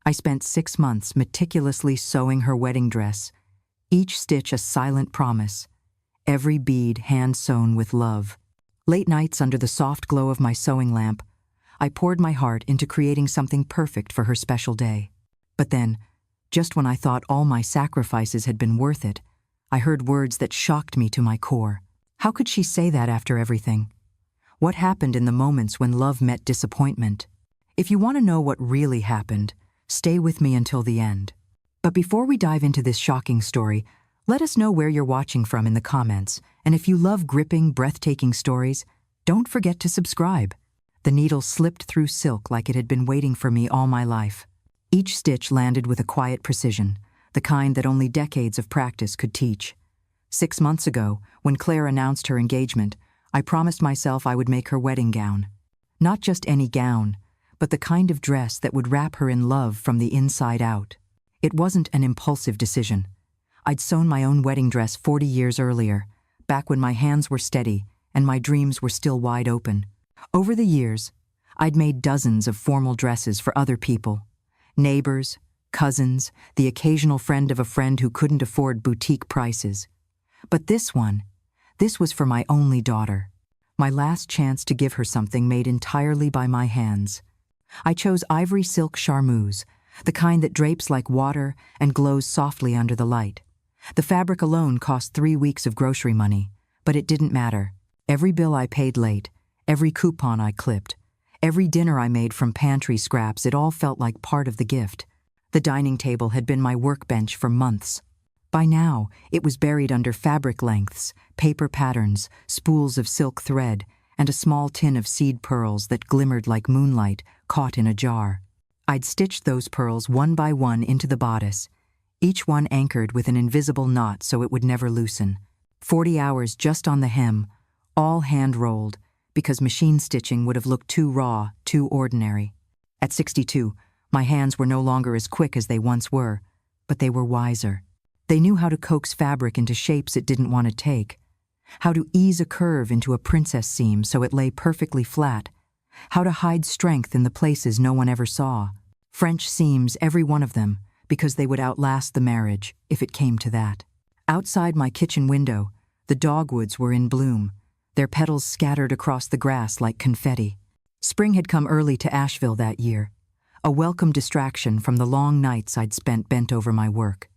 I spent 6 months meticulously sewing her wedding dress, each stitch a silent promise, every bead hand-sewn with love. Late nights under the soft glow of my sewing lamp, I poured my heart into creating something perfect for her special day. But then, just when I thought all my sacrifices had been worth it, I heard words that shocked me to my core. How could she say that after everything? What happened in the moments when love met disappointment? If you want to know what really happened, stay with me until the end. But before we dive into this shocking story, let us know where you're watching from in the comments, and if you love gripping, breathtaking stories, don't forget to subscribe. The needle slipped through silk like it had been waiting for me all my life. Each stitch landed with a quiet precision, the kind that only decades of practice could teach. 6 months ago, when Claire announced her engagement, I promised myself I would make her wedding gown. Not just any gown, but the kind of dress that would wrap her in love from the inside out. It wasn't an impulsive decision. I'd sewn my own wedding dress 40 years earlier, back when my hands were steady and my dreams were still wide open. Over the years, I'd made dozens of formal dresses for other people. Neighbors, cousins, the occasional friend of a friend who couldn't afford boutique prices. But this was for my only daughter. My last chance to give her something made entirely by my hands. I chose ivory silk charmeuse, the kind that drapes like water and glows softly under the light. The fabric alone cost 3 weeks of grocery money, but it didn't matter. Every bill I paid late, every coupon I clipped, every dinner I made from pantry scraps, it all felt like part of the gift. The dining table had been my workbench for months. By now, it was buried under fabric lengths, paper patterns, spools of silk thread, and a small tin of seed pearls that glimmered like moonlight caught in a jar. I'd stitched those pearls one by one into the bodice, each one anchored with an invisible knot so it would never loosen. 40 hours just on the hem, all hand-rolled, because machine stitching would have looked too raw, too ordinary. At 62, my hands were no longer as quick as they once were, but they were wiser. They knew how to coax fabric into shapes it didn't want to take, how to ease a curve into a princess seam so it lay perfectly flat, how to hide strength in the places no one ever saw. French seams, every one of them, because they would outlast the marriage, if it came to that. Outside my kitchen window, the dogwoods were in bloom, their petals scattered across the grass like confetti. Spring had come early to Asheville that year, a welcome distraction from the long nights I'd spent bent over my work.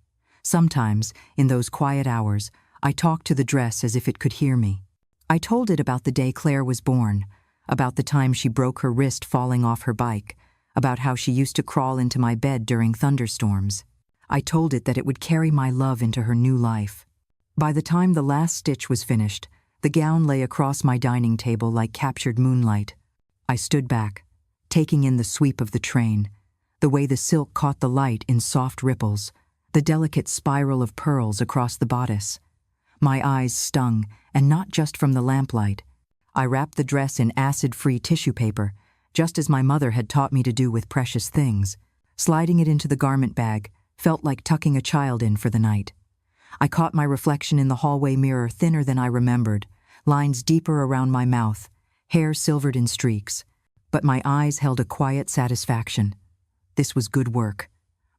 Sometimes, in those quiet hours, I talked to the dress as if it could hear me. I told it about the day Claire was born, about the time she broke her wrist falling off her bike, about how she used to crawl into my bed during thunderstorms. I told it that it would carry my love into her new life. By the time the last stitch was finished, the gown lay across my dining table like captured moonlight. I stood back, taking in the sweep of the train, the way the silk caught the light in soft ripples, the delicate spiral of pearls across the bodice. My eyes stung, and not just from the lamplight. I wrapped the dress in acid-free tissue paper, just as my mother had taught me to do with precious things. Sliding it into the garment bag felt like tucking a child in for the night. I caught my reflection in the hallway mirror, thinner than I remembered, lines deeper around my mouth, hair silvered in streaks. But my eyes held a quiet satisfaction. This was good work.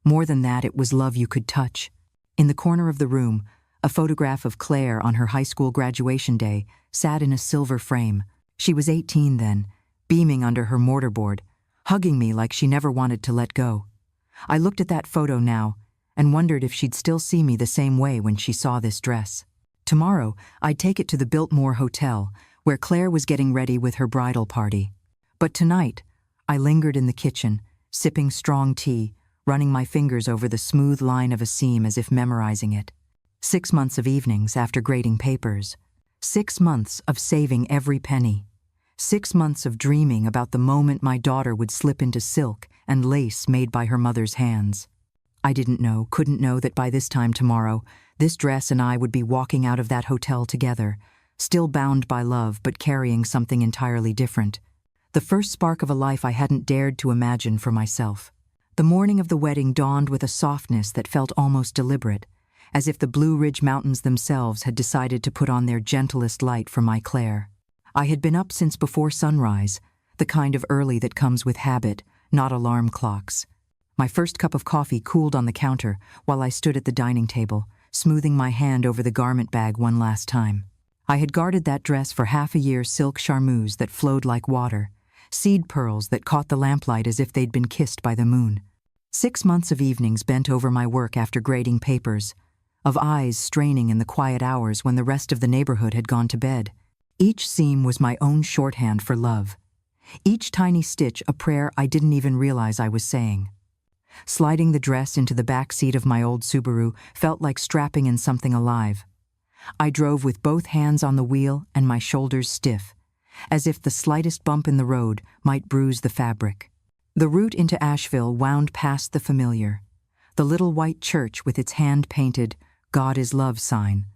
More than that, it was love you could touch. In the corner of the room, a photograph of Claire on her high school graduation day sat in a silver frame. She was 18 then, beaming under her mortarboard, hugging me like she never wanted to let go. I looked at that photo now and wondered if she'd still see me the same way when she saw this dress. Tomorrow, I'd take it to the Biltmore Hotel, where Claire was getting ready with her bridal party. But tonight, I lingered in the kitchen, sipping strong tea, running my fingers over the smooth line of a seam as if memorizing it. 6 months of evenings after grading papers. 6 months of saving every penny. 6 months of dreaming about the moment my daughter would slip into silk and lace made by her mother's hands. I couldn't know that by this time tomorrow, this dress and I would be walking out of that hotel together, still bound by love but carrying something entirely different. The first spark of a life I hadn't dared to imagine for myself. The morning of the wedding dawned with a softness that felt almost deliberate, as if the Blue Ridge Mountains themselves had decided to put on their gentlest light for my Claire. I had been up since before sunrise, the kind of early that comes with habit, not alarm clocks. My first cup of coffee cooled on the counter while I stood at the dining table, smoothing my hand over the garment bag one last time. I had guarded that dress for half a year, silk charmeuse that flowed like water, seed pearls that caught the lamplight as if they'd been kissed by the moon. 6 months of evenings bent over my work after grading papers, of eyes straining in the quiet hours when the rest of the neighborhood had gone to bed. Each seam was my own shorthand for love. Each tiny stitch a prayer I didn't even realize I was saying. Sliding the dress into the back seat of my old Subaru felt like strapping in something alive. I drove with both hands on the wheel and my shoulders stiff, as if the slightest bump in the road might bruise the fabric. The route into Asheville wound past the familiar, the little white church with its hand-painted "God is Love" sign,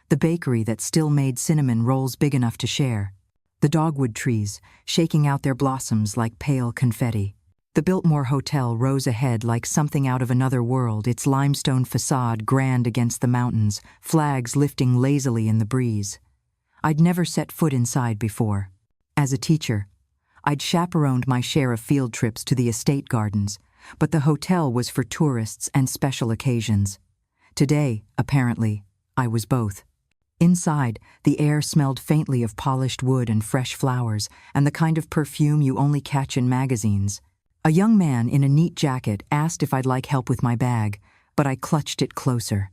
the bakery that still made cinnamon rolls big enough to share, the dogwood trees shaking out their blossoms like pale confetti. The Biltmore Hotel rose ahead like something out of another world, its limestone facade grand against the mountains, flags lifting lazily in the breeze. I'd never set foot inside before. As a teacher, I'd chaperoned my share of field trips to the estate gardens, but the hotel was for tourists and special occasions. Today, apparently, I was both. Inside, the air smelled faintly of polished wood and fresh flowers, and the kind of perfume you only catch in magazines. A young man in a neat jacket asked if I'd like help with my bag, but I clutched it closer.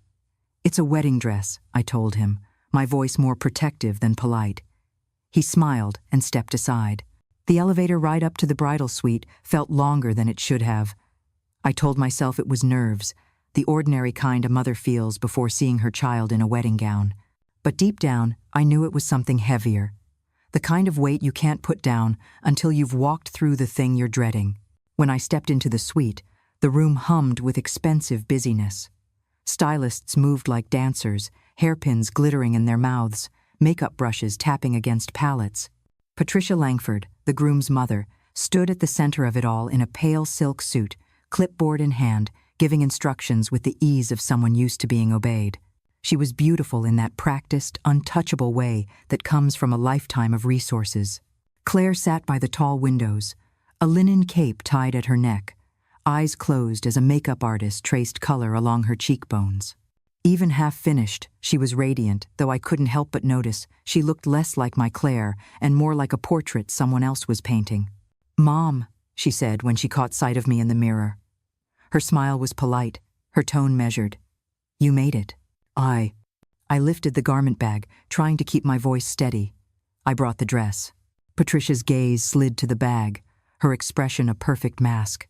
"It's a wedding dress," I told him, my voice more protective than polite. He smiled and stepped aside. The elevator ride up to the bridal suite felt longer than it should have. I told myself it was nerves, the ordinary kind a mother feels before seeing her child in a wedding gown. But deep down, I knew it was something heavier, the kind of weight you can't put down until you've walked through the thing you're dreading. When I stepped into the suite, the room hummed with expensive busyness. Stylists moved like dancers, hairpins glittering in their mouths, makeup brushes tapping against palettes. Patricia Langford, the groom's mother, stood at the center of it all in a pale silk suit, clipboard in hand, giving instructions with the ease of someone used to being obeyed. She was beautiful in that practiced, untouchable way that comes from a lifetime of resources. Claire sat by the tall windows, a linen cape tied at her neck, eyes closed as a makeup artist traced color along her cheekbones. Even half-finished, she was radiant, though I couldn't help but notice she looked less like my Claire and more like a portrait someone else was painting. "Mom," she said when she caught sight of me in the mirror. Her smile was polite, her tone measured. "You made it." I lifted the garment bag, trying to keep my voice steady. "I brought the dress." Patricia's gaze slid to the bag, her expression a perfect mask.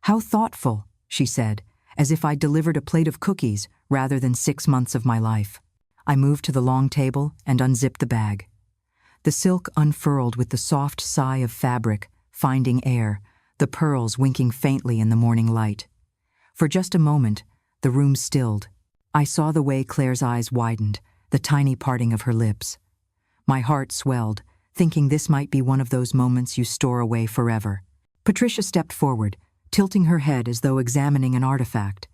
"How thoughtful," she said, as if I'd delivered a plate of cookies rather than 6 months of my life. I moved to the long table and unzipped the bag. The silk unfurled with the soft sigh of fabric, finding air, the pearls winking faintly in the morning light. For just a moment, the room stilled. I saw the way Claire's eyes widened, the tiny parting of her lips. My heart swelled, thinking this might be one of those moments you store away forever. Patricia stepped forward, tilting her head as though examining an artifact.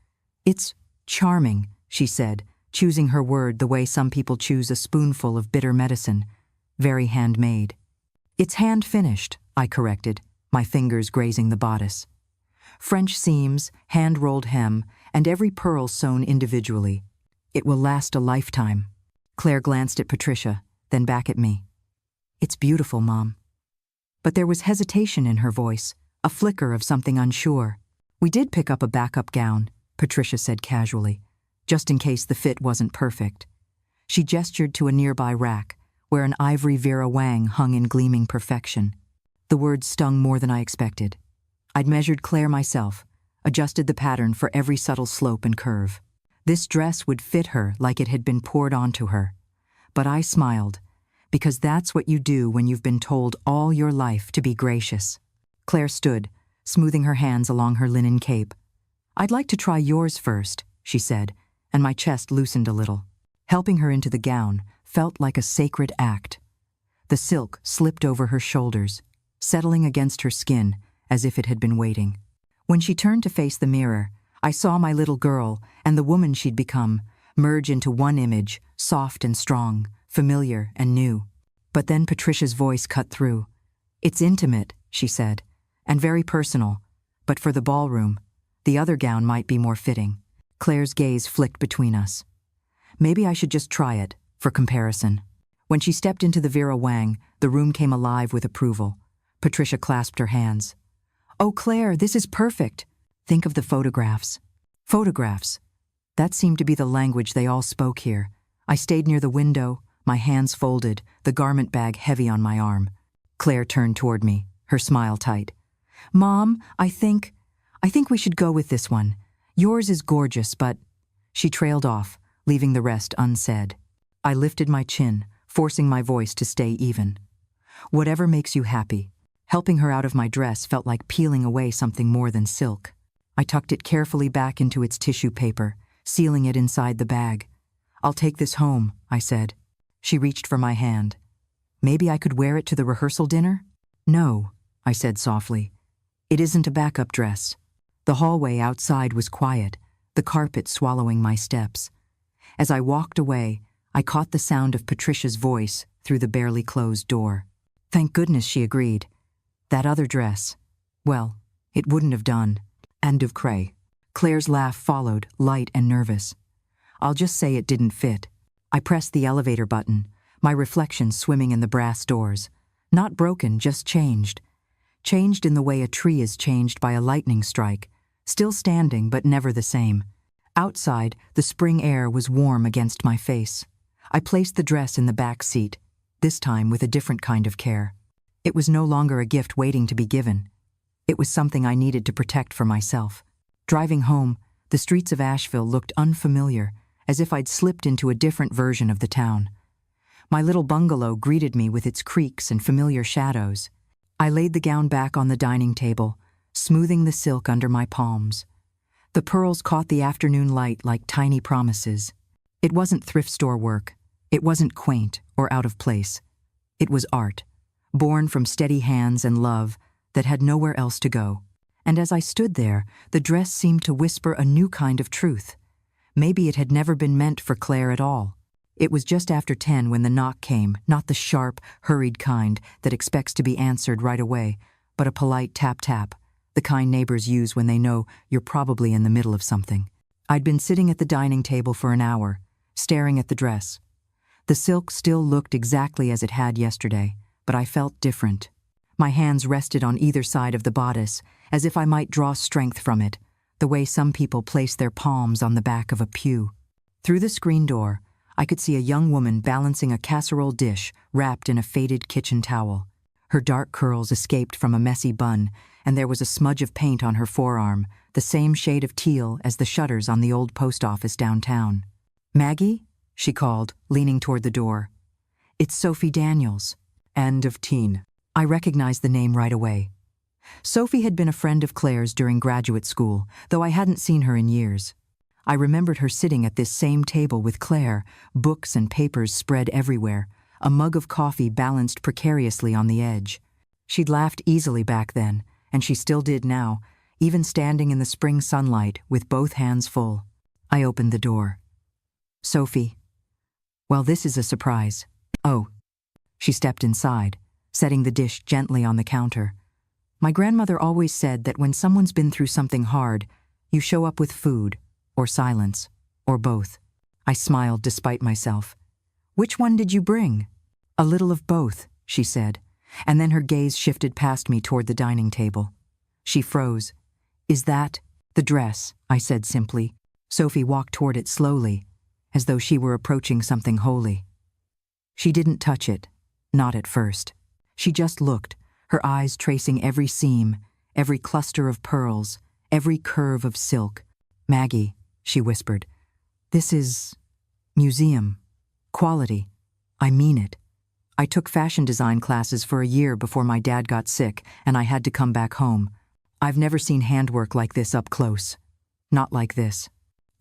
"It's charming," she said, choosing her word the way some people choose a spoonful of bitter medicine. "Very handmade." "It's hand-finished," I corrected, my fingers grazing the bodice. "French seams, hand-rolled hem, and every pearl sewn individually. It will last a lifetime." Claire glanced at Patricia, then back at me. "It's beautiful, Mom." But there was hesitation in her voice, a flicker of something unsure. "We did pick up a backup gown," Patricia said casually, just in case the fit wasn't perfect. She gestured to a nearby rack, where an ivory Vera Wang hung in gleaming perfection. The words stung more than I expected. I'd measured Claire myself, adjusted the pattern for every subtle slope and curve. This dress would fit her like it had been poured onto her. But I smiled, because that's what you do when you've been told all your life to be gracious. Claire stood, smoothing her hands along her linen cape. "I'd like to try yours first," she said, and my chest loosened a little. Helping her into the gown felt like a sacred act. The silk slipped over her shoulders, settling against her skin as if it had been waiting. When she turned to face the mirror, I saw my little girl and the woman she'd become merge into one image, soft and strong, familiar and new. But then Patricia's voice cut through. "It's intimate," she said, "and very personal, but for the ballroom. The other gown might be more fitting. Claire's gaze flicked between us. Maybe I should just try it, for comparison. When she stepped into the Vera Wang, the room came alive with approval. Patricia clasped her hands. "Oh, Claire, this is perfect. Think of the photographs." Photographs. That seemed to be the language they all spoke here. I stayed near the window, my hands folded, the garment bag heavy on my arm. Claire turned toward me, her smile tight. "Mom, I think we should go with this one. Yours is gorgeous, but—" She trailed off, leaving the rest unsaid. I lifted my chin, forcing my voice to stay even. "Whatever makes you happy." Helping her out of my dress felt like peeling away something more than silk. I tucked it carefully back into its tissue paper, sealing it inside the bag. "I'll take this home," I said. She reached for my hand. "Maybe I could wear it to the rehearsal dinner?" "No," I said softly. "It isn't a backup dress." The hallway outside was quiet, the carpet swallowing my steps. As I walked away, I caught the sound of Patricia's voice through the barely closed door. Thank goodness she agreed. That other dress, well, it wouldn't have done. End of cray. Claire's laugh followed, light and nervous. "I'll just say it didn't fit." I pressed the elevator button, my reflection swimming in the brass doors. Not broken, just changed. Changed in the way a tree is changed by a lightning strike, still standing but never the same. Outside, the spring air was warm against my face. I placed the dress in the back seat, this time with a different kind of care. It was no longer a gift waiting to be given. It was something I needed to protect for myself. Driving home, the streets of Asheville looked unfamiliar, as if I'd slipped into a different version of the town. My little bungalow greeted me with its creaks and familiar shadows. I laid the gown back on the dining table, smoothing the silk under my palms. The pearls caught the afternoon light like tiny promises. It wasn't thrift store work. It wasn't quaint or out of place. It was art, born from steady hands and love that had nowhere else to go. And as I stood there, the dress seemed to whisper a new kind of truth. Maybe it had never been meant for Claire at all. It was just after 10 when the knock came, not the sharp, hurried kind that expects to be answered right away, but a polite tap-tap, the kind neighbors use when they know you're probably in the middle of something. I'd been sitting at the dining table for an hour, staring at the dress. The silk still looked exactly as it had yesterday, but I felt different. My hands rested on either side of the bodice, as if I might draw strength from it, the way some people place their palms on the back of a pew. Through the screen door, I could see a young woman balancing a casserole dish wrapped in a faded kitchen towel. Her dark curls escaped from a messy bun, and there was a smudge of paint on her forearm, the same shade of teal as the shutters on the old post office downtown. "Maggie?" she called, leaning toward the door. "It's Sophie Daniels." End of teen. I recognized the name right away. Sophie had been a friend of Claire's during graduate school, though I hadn't seen her in years. I remembered her sitting at this same table with Claire, books and papers spread everywhere, a mug of coffee balanced precariously on the edge. She'd laughed easily back then, and she still did now, even standing in the spring sunlight with both hands full. I opened the door. "Sophie. Well, this is a surprise." "Oh." She stepped inside, setting the dish gently on the counter. "My grandmother always said that when someone's been through something hard, you show up with food, or silence, or both." I smiled despite myself. "Which one did you bring?" "A little of both," she said, and then her gaze shifted past me toward the dining table. She froze. "Is that—" "The dress," I said simply. Sophie walked toward it slowly, as though she were approaching something holy. She didn't touch it, not at first. She just looked, her eyes tracing every seam, every cluster of pearls, every curve of silk. "Maggie," she whispered, "this is museum. Quality. I mean it. I took fashion design classes for a year before my dad got sick and I had to come back home. I've never seen handwork like this up close. Not like this."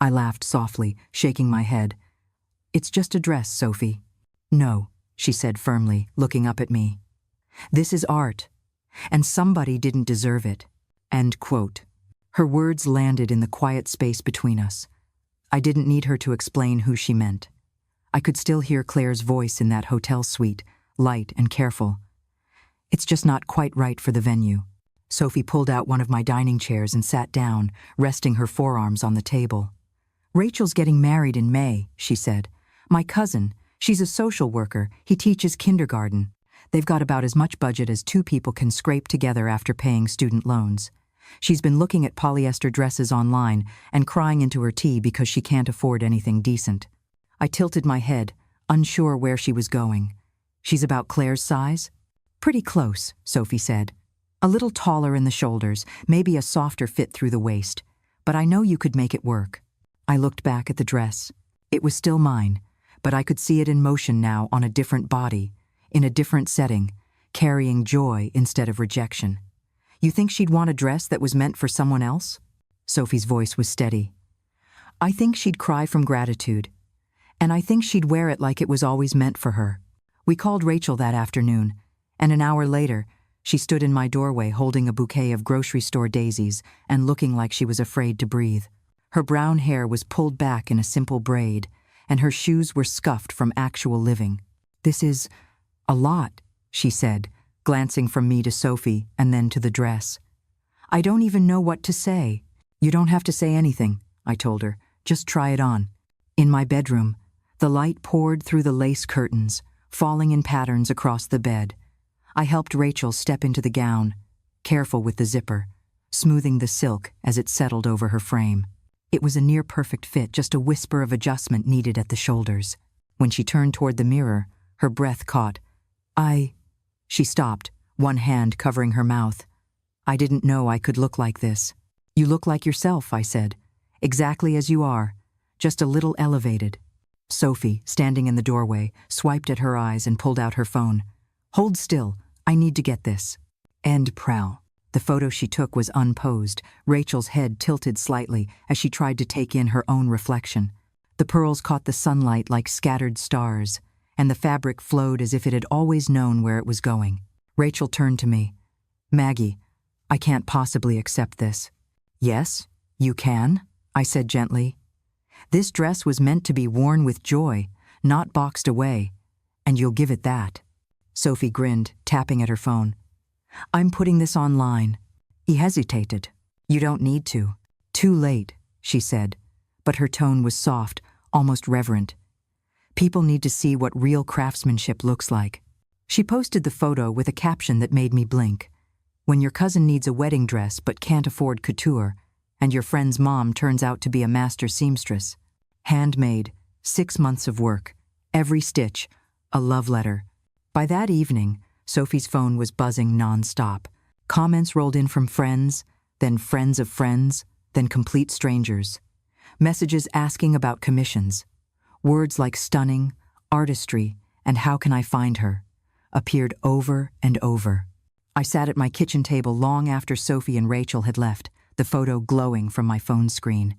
I laughed softly, shaking my head. "It's just a dress, Sophie." "No," she said firmly, looking up at me. "This is art, and somebody didn't deserve it." End quote. Her words landed in the quiet space between us. I didn't need her to explain who she meant. I could still hear Claire's voice in that hotel suite, light and careful. "It's just not quite right for the venue." Sophie pulled out one of my dining chairs and sat down, resting her forearms on the table. "Rachel's getting married in May," she said. "My cousin, she's a social worker, he teaches kindergarten. They've got about as much budget as two people can scrape together after paying student loans. She's been looking at polyester dresses online and crying into her tea because she can't afford anything decent." I tilted my head, unsure where she was going. "She's about Claire's size?" "Pretty close," Sophie said. "A little taller in the shoulders, maybe a softer fit through the waist. But I know you could make it work." I looked back at the dress. It was still mine, but I could see it in motion now on a different body, in a different setting, carrying joy instead of rejection. "You think she'd want a dress that was meant for someone else?" Sophie's voice was steady. "I think she'd cry from gratitude. And I think she'd wear it like it was always meant for her." We called Rachel that afternoon, and an hour later, she stood in my doorway holding a bouquet of grocery store daisies and looking like she was afraid to breathe. Her brown hair was pulled back in a simple braid, and her shoes were scuffed from actual living. "This is a lot," she said, glancing from me to Sophie and then to the dress. "I don't even know what to say." "You don't have to say anything," I told her. "Just try it on." In my bedroom, the light poured through the lace curtains, falling in patterns across the bed. I helped Rachel step into the gown, careful with the zipper, smoothing the silk as it settled over her frame. It was a near-perfect fit, just a whisper of adjustment needed at the shoulders. When she turned toward the mirror, her breath caught. She stopped, one hand covering her mouth. "I didn't know I could look like this." "You look like yourself," I said. "Exactly as you are, just a little elevated." Sophie, standing in the doorway, swiped at her eyes and pulled out her phone. "Hold still, I need to get this." End prowl. The photo she took was unposed, Rachel's head tilted slightly as she tried to take in her own reflection. The pearls caught the sunlight like scattered stars, and the fabric flowed as if it had always known where it was going. Rachel turned to me. "Maggie, I can't possibly accept this." "Yes, you can," I said gently. "This dress was meant to be worn with joy, not boxed away, and you'll give it that." Sophie grinned, tapping at her phone. "I'm putting this online." He hesitated. "You don't need to." "Too late," she said, but her tone was soft, almost reverent. "People need to see what real craftsmanship looks like." She posted the photo with a caption that made me blink. "When your cousin needs a wedding dress but can't afford couture, and your friend's mom turns out to be a master seamstress. Handmade, 6 months of work, every stitch, a love letter." By that evening, Sophie's phone was buzzing nonstop. Comments rolled in from friends, then friends of friends, then complete strangers. Messages asking about commissions. Words like stunning, artistry, and how can I find her appeared over and over. I sat at my kitchen table long after Sophie and Rachel had left, the photo glowing from my phone screen.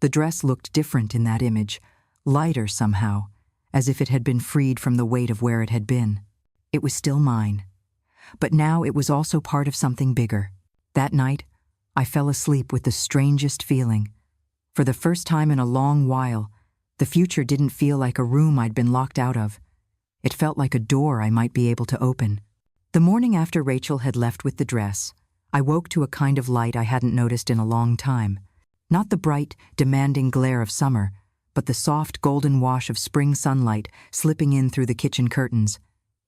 The dress looked different in that image, lighter somehow, as if it had been freed from the weight of where it had been. It was still mine. But now it was also part of something bigger. That night, I fell asleep with the strangest feeling. For the first time in a long while, the future didn't feel like a room I'd been locked out of. It felt like a door I might be able to open. The morning after Rachel had left with the dress, I woke to a kind of light I hadn't noticed in a long time. Not the bright, demanding glare of summer, but the soft golden wash of spring sunlight slipping in through the kitchen curtains.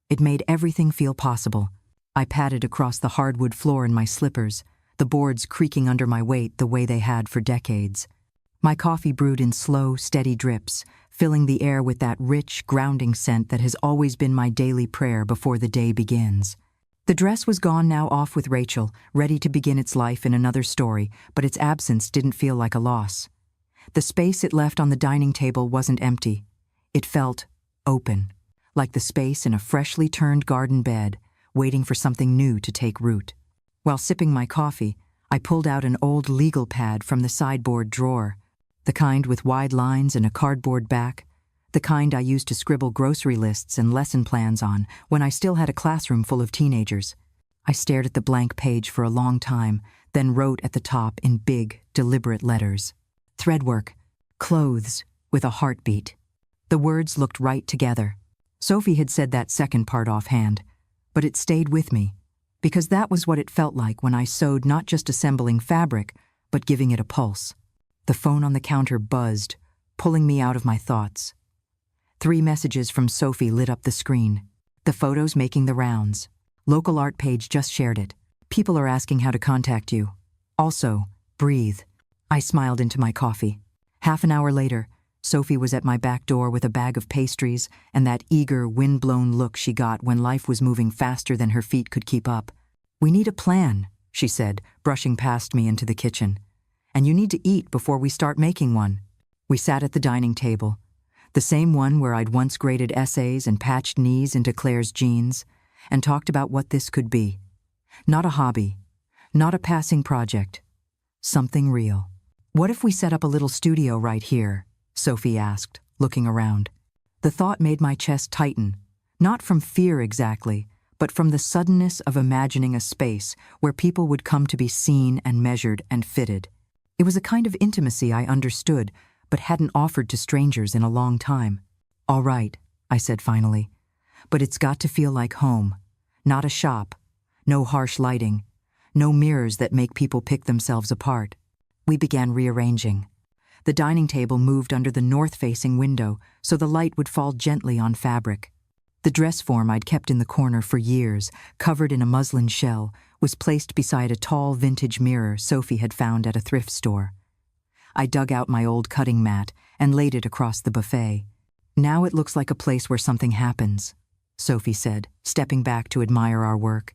It made everything feel possible. I padded across the hardwood floor in my slippers, the boards creaking under my weight the way they had for decades. My coffee brewed in slow, steady drips, filling the air with that rich, grounding scent that has always been my daily prayer before the day begins. The dress was gone now, off with Rachel, ready to begin its life in another story, but its absence didn't feel like a loss. The space it left on the dining table wasn't empty. It felt open, like the space in a freshly turned garden bed, waiting for something new to take root. While sipping my coffee, I pulled out an old legal pad from the sideboard drawer, the kind with wide lines and a cardboard back, the kind I used to scribble grocery lists and lesson plans on when I still had a classroom full of teenagers. I stared at the blank page for a long time, then wrote at the top in big, deliberate letters. Threadwork, clothes, with a heartbeat. The words looked right together. Sophie had said that second part offhand, but it stayed with me. because that was what it felt like when I sewed, not just assembling fabric, but giving it a pulse. The phone on the counter buzzed, pulling me out of my thoughts. 3 messages from Sophie lit up the screen. The photos making the rounds. Local art page just shared it. People are asking how to contact you. Also, breathe. I smiled into my coffee. Half an hour later, Sophie was at my back door with a bag of pastries and that eager, wind-blown look she got when life was moving faster than her feet could keep up. "We need a plan," she said, brushing past me into the kitchen. "And you need to eat before we start making one." We sat at the dining table, the same one where I'd once graded essays and patched knees into Claire's jeans, and talked about what this could be. Not a hobby, not a passing project, something real. "What if we set up a little studio right here?" Sophie asked, looking around. The thought made my chest tighten, not from fear exactly, but from the suddenness of imagining a space where people would come to be seen and measured and fitted. It was a kind of intimacy I understood, but hadn't offered to strangers in a long time. "All right," I said finally, "but it's got to feel like home, not a shop, no harsh lighting, no mirrors that make people pick themselves apart." We began rearranging. The dining table moved under the north-facing window so the light would fall gently on fabric. The dress form I'd kept in the corner for years, covered in a muslin shell, was placed beside a tall vintage mirror Sophie had found at a thrift store. I dug out my old cutting mat and laid it across the buffet. "Now it looks like a place where something happens," Sophie said, stepping back to admire our work.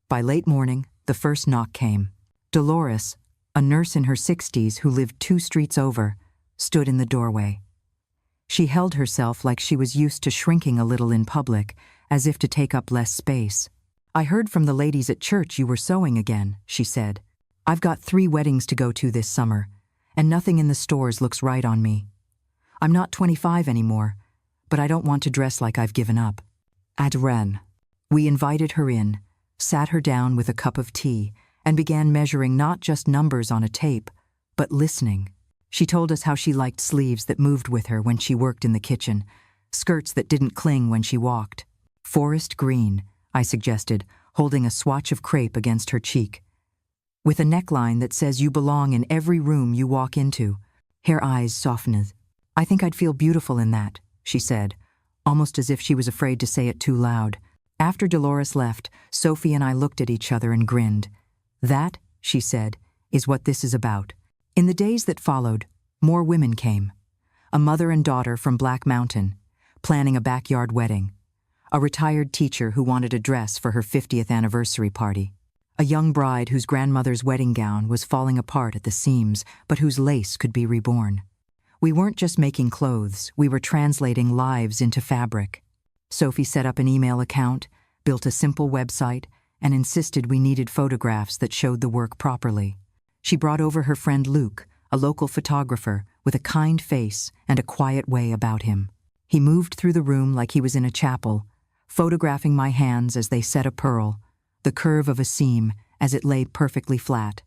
By late morning, the first knock came. Dolores, a nurse in her 60s who lived 2 streets over, stood in the doorway. She held herself like she was used to shrinking a little in public, as if to take up less space. "I heard from the ladies at church you were sewing again," she said. "I've got 3 weddings to go to this summer, and nothing in the stores looks right on me. I'm not 25 anymore, but I don't want to dress like I've given up." Adren. We invited her in, sat her down with a cup of tea, and began measuring not just numbers on a tape, but listening. She told us how she liked sleeves that moved with her when she worked in the kitchen, skirts that didn't cling when she walked. "Forest green," I suggested, holding a swatch of crepe against her cheek. "With a neckline that says you belong in every room you walk into." Her eyes softened. "I think I'd feel beautiful in that," she said, almost as if she was afraid to say it too loud. After Dolores left, Sophie and I looked at each other and grinned. "That," she said, "is what this is about." In the days that followed, more women came. A mother and daughter from Black Mountain, planning a backyard wedding. A retired teacher who wanted a dress for her 50th anniversary party. A young bride whose grandmother's wedding gown was falling apart at the seams, but whose lace could be reborn. We weren't just making clothes, we were translating lives into fabric. Sophie set up an email account, built a simple website, and insisted we needed photographs that showed the work properly. She brought over her friend Luke, a local photographer with a kind face and a quiet way about him. He moved through the room like he was in a chapel, photographing my hands as they set a purl, the curve of a seam as it lay perfectly flat,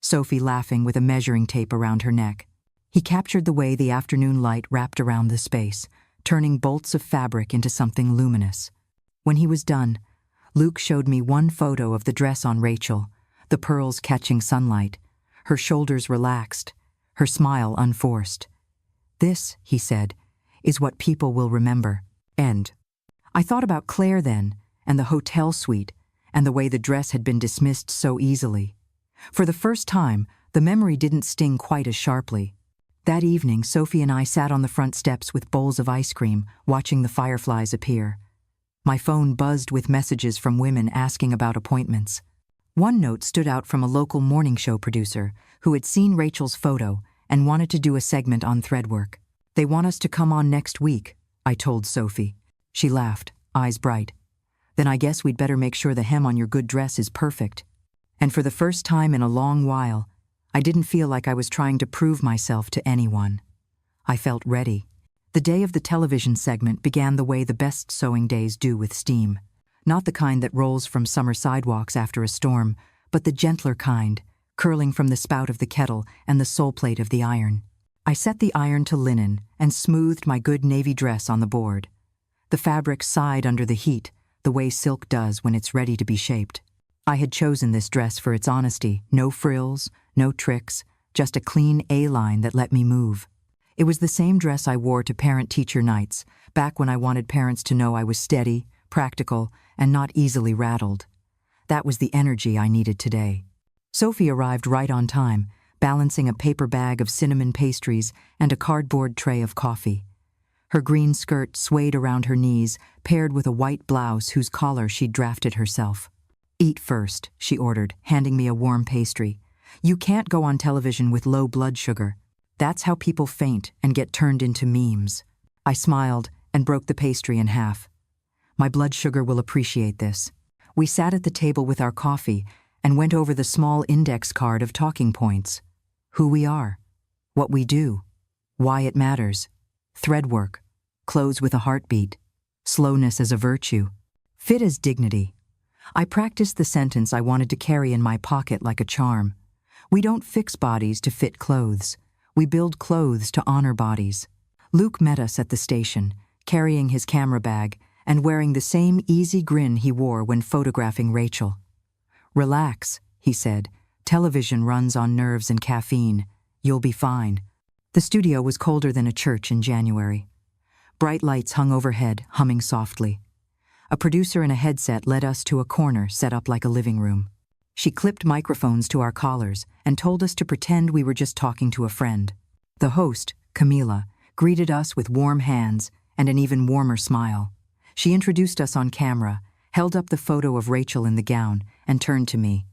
Sophie laughing with a measuring tape around her neck. He captured the way the afternoon light wrapped around the space, turning bolts of fabric into something luminous. When he was done, Luke showed me one photo of the dress on Rachel, the pearls catching sunlight, her shoulders relaxed, her smile unforced. "This," he said, "is what people will remember." End. I thought about Claire then, and the hotel suite, and the way the dress had been dismissed so easily. For the first time, the memory didn't sting quite as sharply. That evening, Sophie and I sat on the front steps with bowls of ice cream, watching the fireflies appear. My phone buzzed with messages from women asking about appointments. One note stood out from a local morning show producer who had seen Rachel's photo and wanted to do a segment on threadwork. "They want us to come on next week," I told Sophie. She laughed, eyes bright. "Then I guess we'd better make sure the hem on your good dress is perfect." And for the first time in a long while, I didn't feel like I was trying to prove myself to anyone. I felt ready. The day of the television segment began the way the best sewing days do, with steam. Not the kind that rolls from summer sidewalks after a storm, but the gentler kind, curling from the spout of the kettle and the sole plate of the iron. I set the iron to linen and smoothed my good navy dress on the board. The fabric sighed under the heat, the way silk does when it's ready to be shaped. I had chosen this dress for its honesty, no frills, no tricks, just a clean A-line that let me move. It was the same dress I wore to parent-teacher nights, back when I wanted parents to know I was steady, practical, and not easily rattled. That was the energy I needed today. Sophie arrived right on time, balancing a paper bag of cinnamon pastries and a cardboard tray of coffee. Her green skirt swayed around her knees, paired with a white blouse whose collar she'd drafted herself. "Eat first," she ordered, handing me a warm pastry. "You can't go on television with low blood sugar. That's how people faint and get turned into memes." I smiled and broke the pastry in half. "My blood sugar will appreciate this." We sat at the table with our coffee and went over the small index card of talking points. Who we are, what we do, why it matters, threadwork, clothes with a heartbeat, slowness as a virtue, fit as dignity. I practiced the sentence I wanted to carry in my pocket like a charm. We don't fix bodies to fit clothes. We build clothes to honor bodies. Luke met us at the station, carrying his camera bag and wearing the same easy grin he wore when photographing Rachel. "Relax," he said. "Television runs on nerves and caffeine. You'll be fine." The studio was colder than a church in January. Bright lights hung overhead, humming softly. A producer in a headset led us to a corner set up like a living room. She clipped microphones to our collars and told us to pretend we were just talking to a friend. The host, Camila, greeted us with warm hands and an even warmer smile. She introduced us on camera, held up the photo of Rachel in the gown, and turned to me.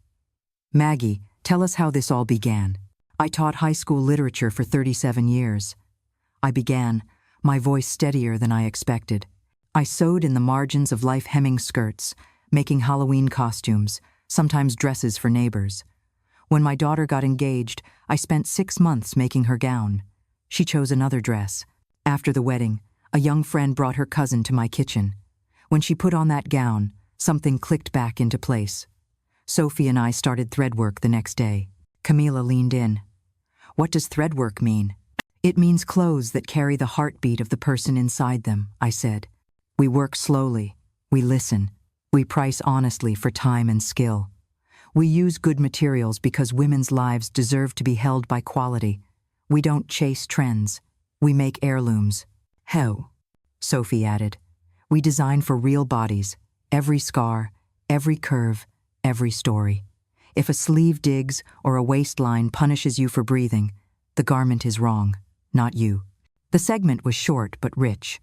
"Maggie, tell us how this all began." "I taught high school literature for 37 years. I began, my voice steadier than I expected. I sewed in the margins of life-hemming skirts, making Halloween costumes, sometimes dresses for neighbors. When my daughter got engaged, I spent 6 months making her gown. She chose another dress. After the wedding, a young friend brought her cousin to my kitchen. When she put on that gown, something clicked back into place. Sophie and I started threadwork the next day. Camila leaned in. "What does threadwork mean?" "It means clothes that carry the heartbeat of the person inside them," I said. "We work slowly. We listen. We price honestly for time and skill. We use good materials because women's lives deserve to be held by quality. We don't chase trends. We make heirlooms." "How?" Sophie added. "We design for real bodies, every scar, every curve, every story. If a sleeve digs or a waistline punishes you for breathing, the garment is wrong, not you." The segment was short but rich.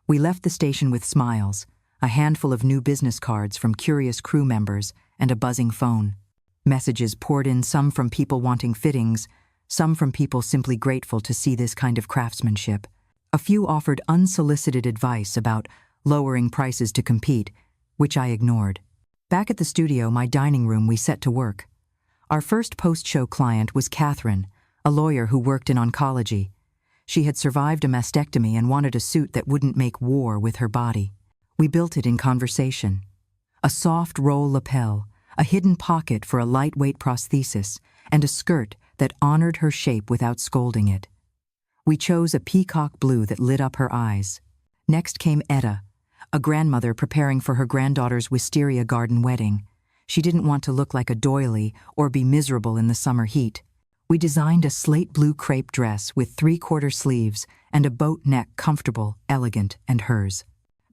We left the station with smiles, a handful of new business cards from curious crew members, and a buzzing phone. Messages poured in, some from people wanting fittings, some from people simply grateful to see this kind of craftsmanship. A few offered unsolicited advice about lowering prices to compete, which I ignored. Back at the studio, my dining room, we set to work. Our first post-show client was Catherine, a lawyer who worked in oncology. She had survived a mastectomy and wanted a suit that wouldn't make war with her body. We built it in conversation. A soft roll lapel, a hidden pocket for a lightweight prosthesis, and a skirt that honored her shape without scolding it. We chose a peacock blue that lit up her eyes. Next came Etta, a grandmother preparing for her granddaughter's wisteria garden wedding. She didn't want to look like a doily or be miserable in the summer heat. We designed a slate blue crepe dress with 3/4 sleeves and a boat neck, comfortable, elegant, and hers.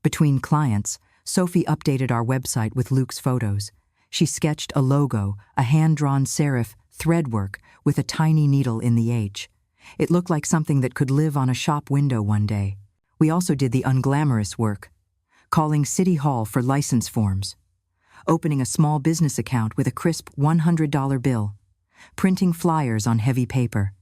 Between clients, Sophie updated our website with Luke's photos. She sketched a logo, a hand-drawn serif, threadwork, with a tiny needle in the H. It looked like something that could live on a shop window one day. We also did the unglamorous work, calling City Hall for license forms, opening a small business account with a crisp $100 bill, printing flyers on heavy paper.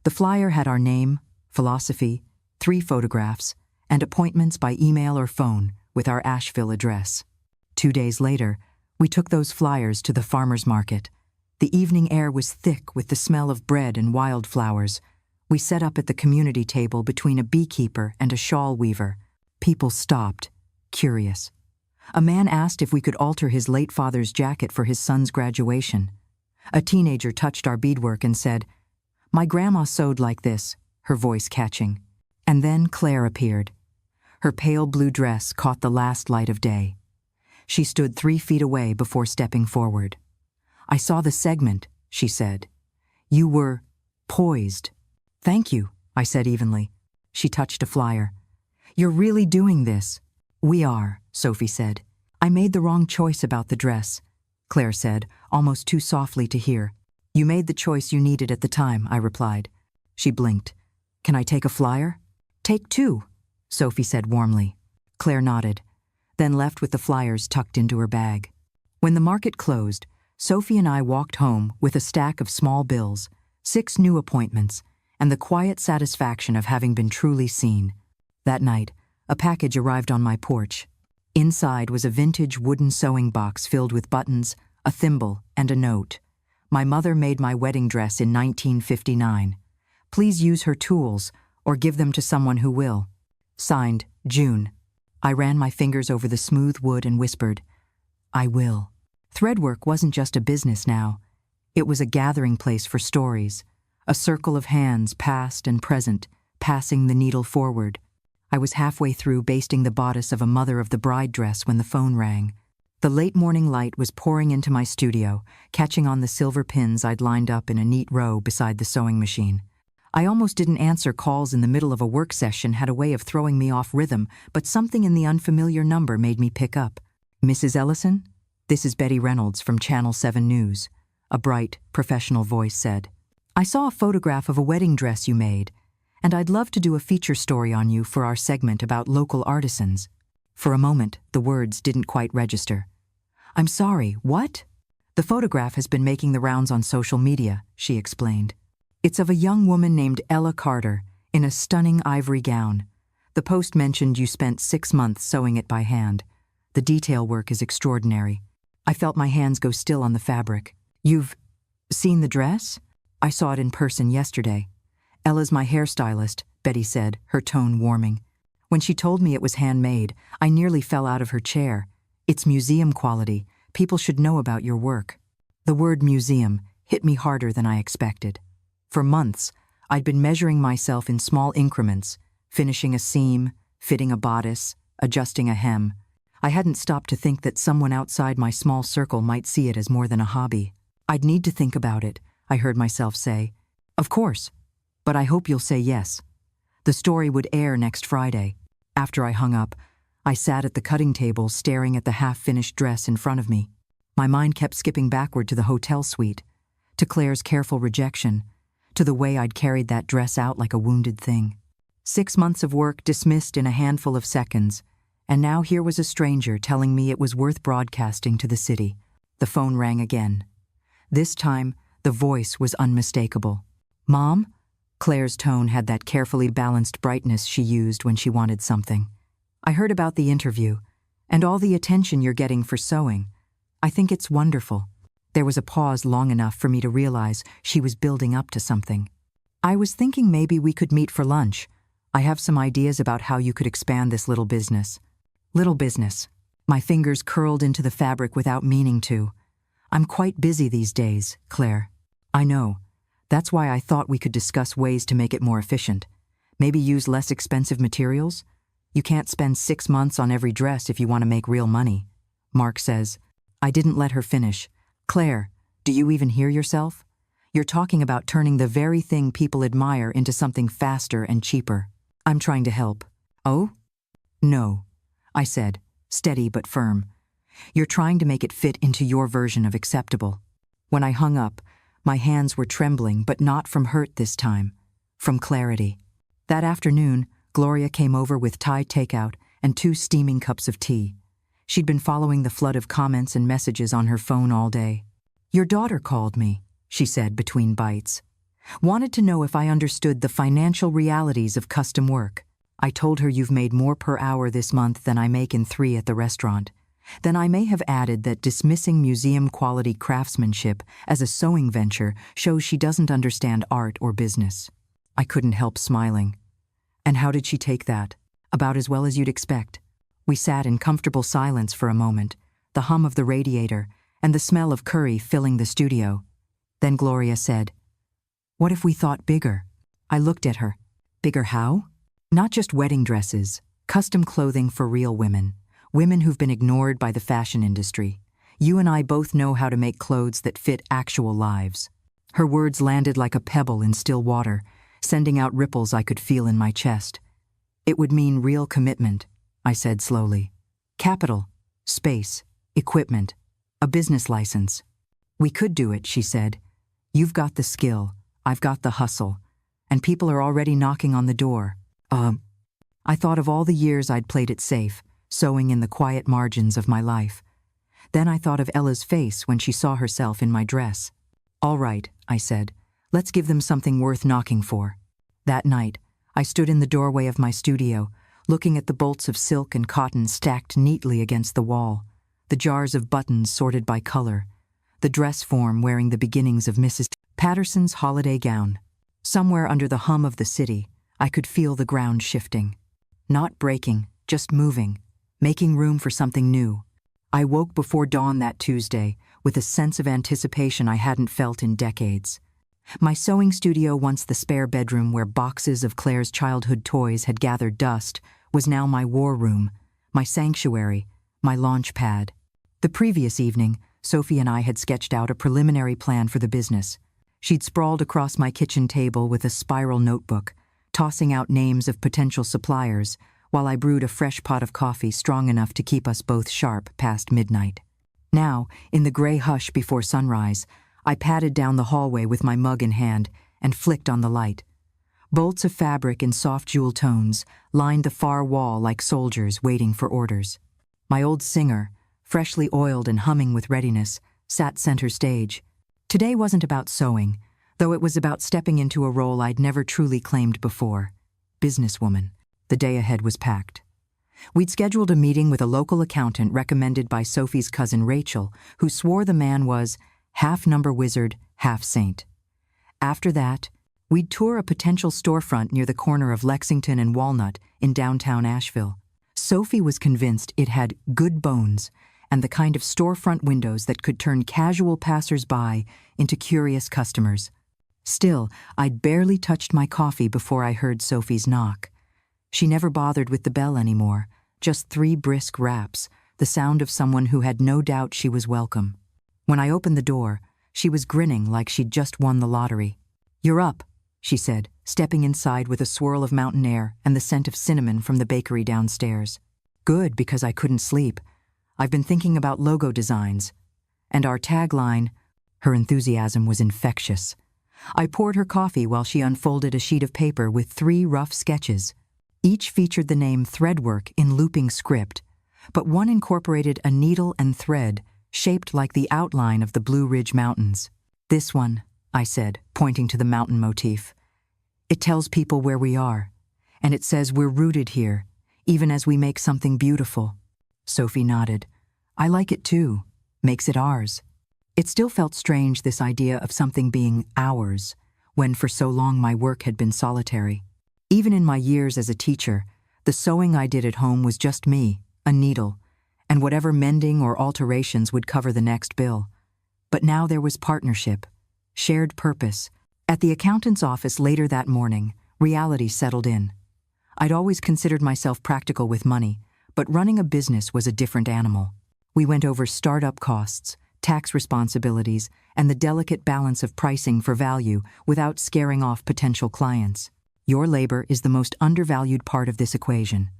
The flyer had our name, philosophy, 3 photographs, and appointments by email or phone with our Asheville address. 2 days later, we took those flyers to the farmer's market. The evening air was thick with the smell of bread and wildflowers. We set up at the community table between a beekeeper and a shawl weaver. People stopped, curious. A man asked if we could alter his late father's jacket for his son's graduation. A teenager touched our beadwork and said, "My grandma sewed like this," her voice catching. And then Claire appeared. Her pale blue dress caught the last light of day. She stood 3 feet away before stepping forward. "I saw the segment," she said. "You were poised." "Thank you," I said evenly. She touched a flyer. "You're really doing this." "We are," Sophie said. "I made the wrong choice about the dress," Claire said, almost too softly to hear. "You made the choice you needed at the time," I replied. She blinked. "Can I take a flyer?" "Take 2, Sophie said warmly. Claire nodded, then left with the flyers tucked into her bag. When the market closed, Sophie and I walked home with a stack of small bills, 6 new appointments, and the quiet satisfaction of having been truly seen. That night, a package arrived on my porch. Inside was a vintage wooden sewing box filled with buttons, a thimble, and a note. "My mother made my wedding dress in 1959. Please use her tools or give them to someone who will. Signed, June." I ran my fingers over the smooth wood and whispered, "I will." Threadwork wasn't just a business now. It was a gathering place for stories, a circle of hands past and present, passing the needle forward. I was halfway through basting the bodice of a mother of the bride dress when the phone rang. The late morning light was pouring into my studio, catching on the silver pins I'd lined up in a neat row beside the sewing machine. I almost didn't answer calls in the middle of a work session had a way of throwing me off rhythm, but something in the unfamiliar number made me pick up. "Mrs. Ellison? This is Betty Reynolds from Channel 7 News," a bright, professional voice said. "I saw a photograph of a wedding dress you made, and I'd love to do a feature story on you for our segment about local artisans." For a moment, the words didn't quite register. "I'm sorry, what?" "The photograph has been making the rounds on social media," she explained. "It's of a young woman named Ella Carter, in a stunning ivory gown. The post mentioned you spent 6 months sewing it by hand. The detail work is extraordinary." I felt my hands go still on the fabric. "You've seen the dress?" "I saw it in person yesterday. Ella's my hairstylist," Betty said, her tone warming. "When she told me it was handmade, I nearly fell out of her chair. It's museum quality. People should know about your work." The word museum hit me harder than I expected. For months, I'd been measuring myself in small increments, finishing a seam, fitting a bodice, adjusting a hem. I hadn't stopped to think that someone outside my small circle might see it as more than a hobby. "I'd need to think about it," I heard myself say. "Of course, but I hope you'll say yes." The story would air next Friday. After I hung up, I sat at the cutting table staring at the half-finished dress in front of me. My mind kept skipping backward to the hotel suite, to Claire's careful rejection, to the way I'd carried that dress out like a wounded thing. 6 months of work dismissed in a handful of seconds, and now here was a stranger telling me it was worth broadcasting to the city. The phone rang again. This time, the voice was unmistakable. "Mom?" Claire's tone had that carefully balanced brightness she used when she wanted something. "I heard about the interview, and all the attention you're getting for sewing. I think it's wonderful." There was a pause long enough for me to realize she was building up to something. "I was thinking maybe we could meet for lunch. I have some ideas about how you could expand this little business." Little business. My fingers curled into the fabric without meaning to. "I'm quite busy these days, Claire." "I know. That's why I thought we could discuss ways to make it more efficient. Maybe use less expensive materials? You can't spend 6 months on every dress if you want to make real money." Mark says. I didn't let her finish. "Claire, do you even hear yourself? You're talking about turning the very thing people admire into something faster and cheaper." "I'm trying to help." "Oh?" "No," I said, steady but firm. "You're trying to make it fit into your version of acceptable." When I hung up, my hands were trembling, but not from hurt this time, from clarity. That afternoon, Gloria came over with Thai takeout and 2 steaming cups of tea. She'd been following the flood of comments and messages on her phone all day. "Your daughter called me," she said between bites. "Wanted to know if I understood the financial realities of custom work. I told her you've made more per hour this month than I make in 3 at the restaurant. Then I may have added that dismissing museum-quality craftsmanship as a sewing venture shows she doesn't understand art or business." I couldn't help smiling. "And how did she take that?" "About as well as you'd expect." We sat in comfortable silence for a moment, the hum of the radiator and the smell of curry filling the studio. Then Gloria said, "What if we thought bigger?" I looked at her. "Bigger how?" "Not just wedding dresses, custom clothing for real women. women who've been ignored by the fashion industry. You and I both know how to make clothes that fit actual lives. Her words landed like a pebble in still water, sending out ripples I could feel in my chest. It would mean real commitment, I said slowly. Capital, space, equipment, a business license. We could do it, she said. You've got the skill, I've got the hustle, and people are already knocking on the door. I thought of all the years I'd played it safe, sewing in the quiet margins of my life. Then I thought of Ella's face when she saw herself in my dress. All right, I said, let's give them something worth knocking for. That night, I stood in the doorway of my studio, looking at the bolts of silk and cotton stacked neatly against the wall, the jars of buttons sorted by color, the dress form wearing the beginnings of Mrs. Patterson's holiday gown. Somewhere under the hum of the city, I could feel the ground shifting. Not breaking, just moving, making room for something new. I woke before dawn that Tuesday with a sense of anticipation I hadn't felt in decades. My sewing studio, once the spare bedroom where boxes of Claire's childhood toys had gathered dust, was now my war room, my sanctuary, my launch pad. The previous evening, Sophie and I had sketched out a preliminary plan for the business. She'd sprawled across my kitchen table with a spiral notebook, tossing out names of potential suppliers, while I brewed a fresh pot of coffee strong enough to keep us both sharp past midnight. Now, in the gray hush before sunrise, I padded down the hallway with my mug in hand and flicked on the light. Bolts of fabric in soft jewel tones lined the far wall like soldiers waiting for orders. My old singer, freshly oiled and humming with readiness, sat center stage. Today wasn't about sewing, though it was about stepping into a role I'd never truly claimed before. Businesswoman. The day ahead was packed. We'd scheduled a meeting with a local accountant recommended by Sophie's cousin Rachel, who swore the man was half number wizard, half saint. After that, we'd tour a potential storefront near the corner of Lexington and Walnut in downtown Asheville. Sophie was convinced it had good bones and the kind of storefront windows that could turn casual passers-by into curious customers. Still, I'd barely touched my coffee before I heard Sophie's knock. She never bothered with the bell anymore, just 3 brisk raps, the sound of someone who had no doubt she was welcome. When I opened the door, she was grinning like she'd just won the lottery. "You're up," she said, stepping inside with a swirl of mountain air and the scent of cinnamon from the bakery downstairs. "Good, because I couldn't sleep. I've been thinking about logo designs. And our tagline." Her enthusiasm was infectious. I poured her coffee while she unfolded a sheet of paper with 3 rough sketches. Each featured the name Threadwork in looping script, but one incorporated a needle and thread shaped like the outline of the Blue Ridge Mountains. "This one," I said, pointing to the mountain motif. "It tells people where we are, and it says we're rooted here, even as we make something beautiful." Sophie nodded. "I like it too. Makes it ours." It still felt strange, this idea of something being ours, when for so long my work had been solitary. Even in my years as a teacher, the sewing I did at home was just me, a needle, and whatever mending or alterations would cover the next bill. But now there was partnership, shared purpose. At the accountant's office later that morning, reality settled in. I'd always considered myself practical with money, but running a business was a different animal. We went over startup costs, tax responsibilities, and the delicate balance of pricing for value without scaring off potential clients. "Your labor is the most undervalued part of this equation,"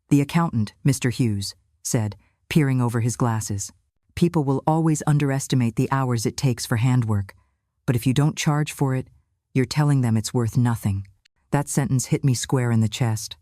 the accountant, Mr. Hughes, said, peering over his glasses. "People will always underestimate the hours it takes for handwork, but if you don't charge for it, you're telling them it's worth nothing." That sentence hit me square in the chest.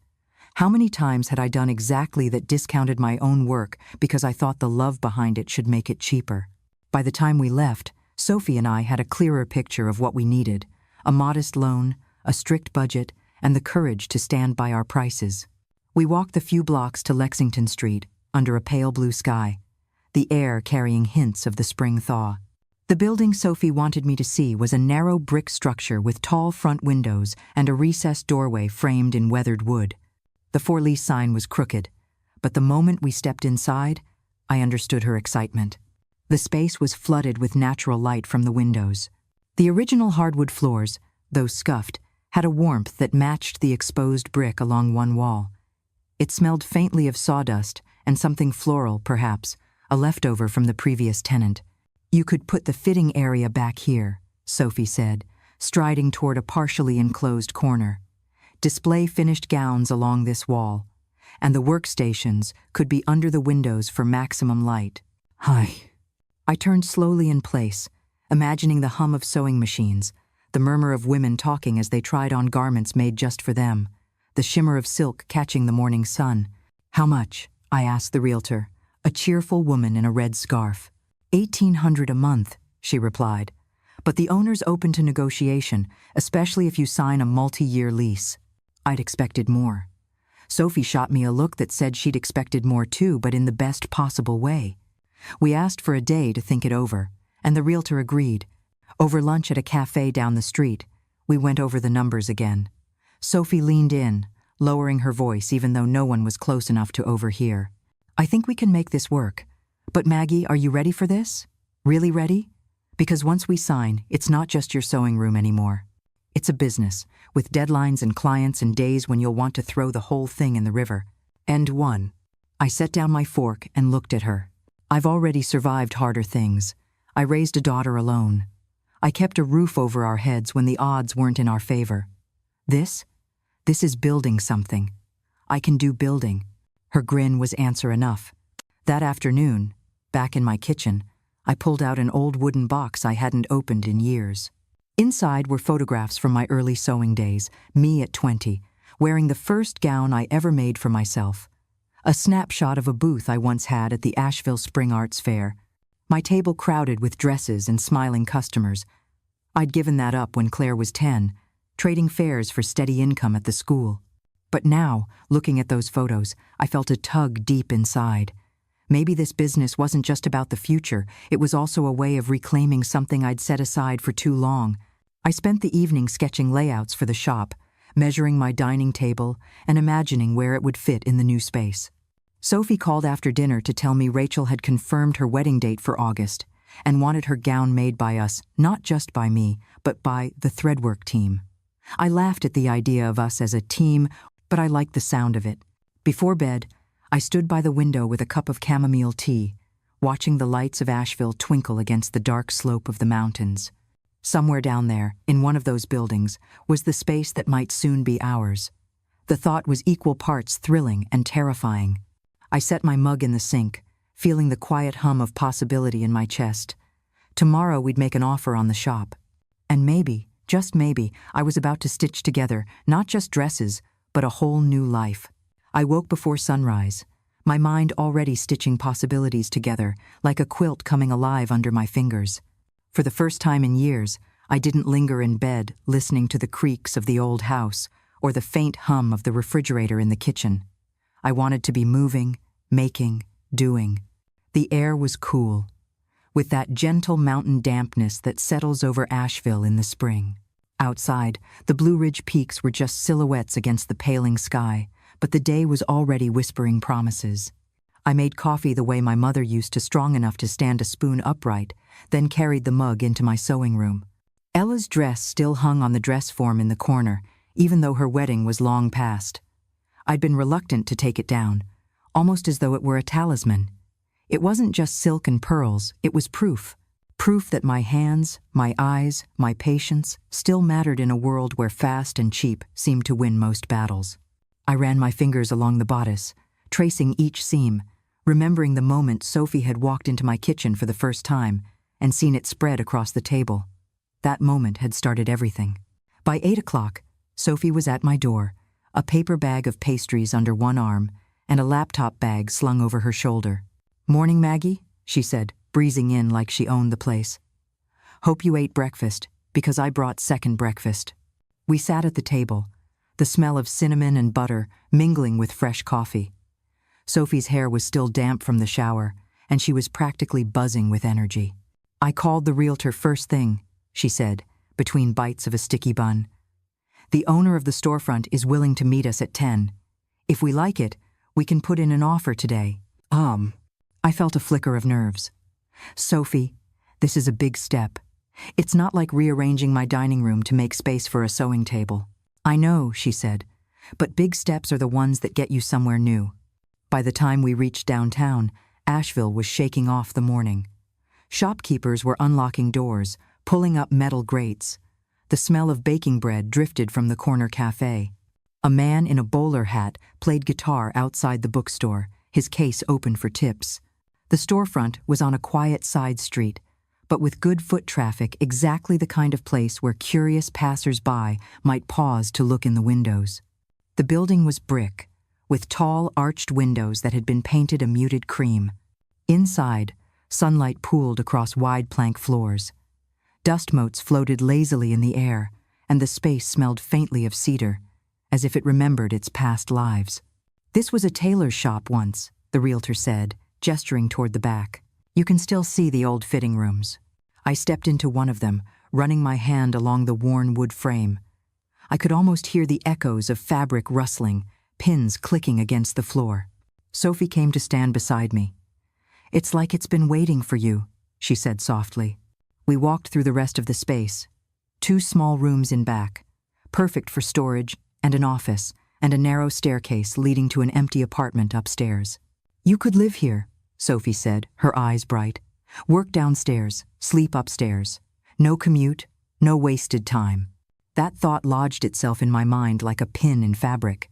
How many times had I done exactly that, discounted my own work because I thought the love behind it should make it cheaper? By the time we left, Sophie and I had a clearer picture of what we needed: a modest loan, a strict budget, and the courage to stand by our prices. We walked the few blocks to Lexington Street, under a pale blue sky, the air carrying hints of the spring thaw. The building Sophie wanted me to see was a narrow brick structure with tall front windows and a recessed doorway framed in weathered wood. The for-lease sign was crooked, but the moment we stepped inside, I understood her excitement. The space was flooded with natural light from the windows. The original hardwood floors, though scuffed, had a warmth that matched the exposed brick along one wall. It smelled faintly of sawdust and something floral, perhaps, a leftover from the previous tenant. You could put the fitting area back here, Sophie said, striding toward a partially enclosed corner. Display finished gowns along this wall, and the workstations could be under the windows for maximum light. Hi. I turned slowly in place, imagining the hum of sewing machines, the murmur of women talking as they tried on garments made just for them, the shimmer of silk catching the morning sun. How much? I asked the realtor, a cheerful woman in a red scarf. $1,800 a month, she replied. But the owner's open to negotiation, especially if you sign a multi-year lease. I'd expected more. Sophie shot me a look that said she'd expected more too, but in the best possible way. We asked for a day to think it over, and the realtor agreed. Over lunch at a cafe down the street, we went over the numbers again. Sophie leaned in, lowering her voice even though no one was close enough to overhear. I think we can make this work. But Maggie, are you ready for this? Really ready? Because once we sign, it's not just your sewing room anymore. It's a business, with deadlines and clients and days when you'll want to throw the whole thing in the river. End one. I set down my fork and looked at her. I've already survived harder things. I raised a daughter alone. I kept a roof over our heads when the odds weren't in our favor. This is building something. I can do building. Her grin was answer enough. That afternoon, back in my kitchen, I pulled out an old wooden box I hadn't opened in years. Inside were photographs from my early sewing days, me at 20, wearing the first gown I ever made for myself. A snapshot of a booth I once had at the Asheville Spring Arts Fair. My table crowded with dresses and smiling customers. I'd given that up when Claire was 10, trading fares for steady income at the school. But now, looking at those photos, I felt a tug deep inside. Maybe this business wasn't just about the future, it was also a way of reclaiming something I'd set aside for too long. I spent the evening sketching layouts for the shop, measuring my dining table and imagining where it would fit in the new space. Sophie called after dinner to tell me Rachel had confirmed her wedding date for August and wanted her gown made by us, not just by me, but by the threadwork team. I laughed at the idea of us as a team, but I liked the sound of it. Before bed, I stood by the window with a cup of chamomile tea, watching the lights of Asheville twinkle against the dark slope of the mountains. Somewhere down there, in one of those buildings, was the space that might soon be ours. The thought was equal parts thrilling and terrifying. I set my mug in the sink, feeling the quiet hum of possibility in my chest. Tomorrow we'd make an offer on the shop. And maybe, just maybe, I was about to stitch together, not just dresses, but a whole new life. I woke before sunrise, my mind already stitching possibilities together, like a quilt coming alive under my fingers. For the first time in years, I didn't linger in bed listening to the creaks of the old house or the faint hum of the refrigerator in the kitchen. I wanted to be moving, making, doing. The air was cool, with that gentle mountain dampness that settles over Asheville in the spring. Outside, the Blue Ridge peaks were just silhouettes against the paling sky, but the day was already whispering promises. I made coffee the way my mother used to, strong enough to stand a spoon upright, then carried the mug into my sewing room. Ella's dress still hung on the dress form in the corner, even though her wedding was long past. I'd been reluctant to take it down, almost as though it were a talisman. It wasn't just silk and pearls, it was proof. Proof that my hands, my eyes, my patience still mattered in a world where fast and cheap seemed to win most battles. I ran my fingers along the bodice, tracing each seam, remembering the moment Sophie had walked into my kitchen for the first time and seen it spread across the table. That moment had started everything. By 8 o'clock, Sophie was at my door, a paper bag of pastries under one arm and a laptop bag slung over her shoulder. "Morning, Maggie," she said, breezing in like she owned the place. "Hope you ate breakfast, because I brought second breakfast." We sat at the table, the smell of cinnamon and butter mingling with fresh coffee. Sophie's hair was still damp from the shower, and she was practically buzzing with energy. "I called the realtor first thing," she said, between bites of a sticky bun. "The owner of the storefront is willing to meet us at 10. If we like it, we can put in an offer today." I felt a flicker of nerves. "Sophie, this is a big step. It's not like rearranging my dining room to make space for a sewing table." "I know," she said, "but big steps are the ones that get you somewhere new." By the time we reached downtown, Asheville was shaking off the morning. Shopkeepers were unlocking doors, pulling up metal grates. The smell of baking bread drifted from the corner cafe. A man in a bowler hat played guitar outside the bookstore, his case open for tips. The storefront was on a quiet side street, but with good foot traffic, exactly the kind of place where curious passers-by might pause to look in the windows. The building was brick, with tall, arched windows that had been painted a muted cream. Inside, sunlight pooled across wide plank floors. Dust motes floated lazily in the air, and the space smelled faintly of cedar, as if it remembered its past lives. "This was a tailor's shop once," the realtor said, gesturing toward the back. "You can still see the old fitting rooms." I stepped into one of them, running my hand along the worn wood frame. I could almost hear the echoes of fabric rustling, pins clicking against the floor. Sophie came to stand beside me. "It's like it's been waiting for you," she said softly. We walked through the rest of the space. 2 small rooms in back, perfect for storage, and an office, and a narrow staircase leading to an empty apartment upstairs. "You could live here," Sophie said, her eyes bright. "Work downstairs, sleep upstairs. No commute, no wasted time." That thought lodged itself in my mind like a pin in fabric.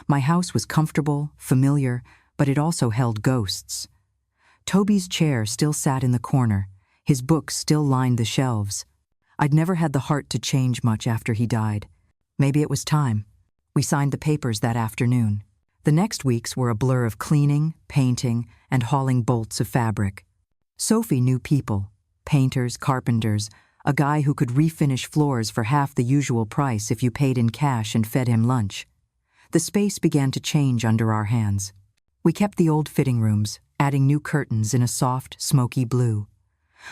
My house was comfortable, familiar, but it also held ghosts. Toby's chair still sat in the corner. His books still lined the shelves. I'd never had the heart to change much after he died. Maybe it was time. We signed the papers that afternoon. The next weeks were a blur of cleaning, painting, and hauling bolts of fabric. Sophie knew people, painters, carpenters, a guy who could refinish floors for half the usual price if you paid in cash and fed him lunch. The space began to change under our hands. We kept the old fitting rooms, adding new curtains in a soft, smoky blue.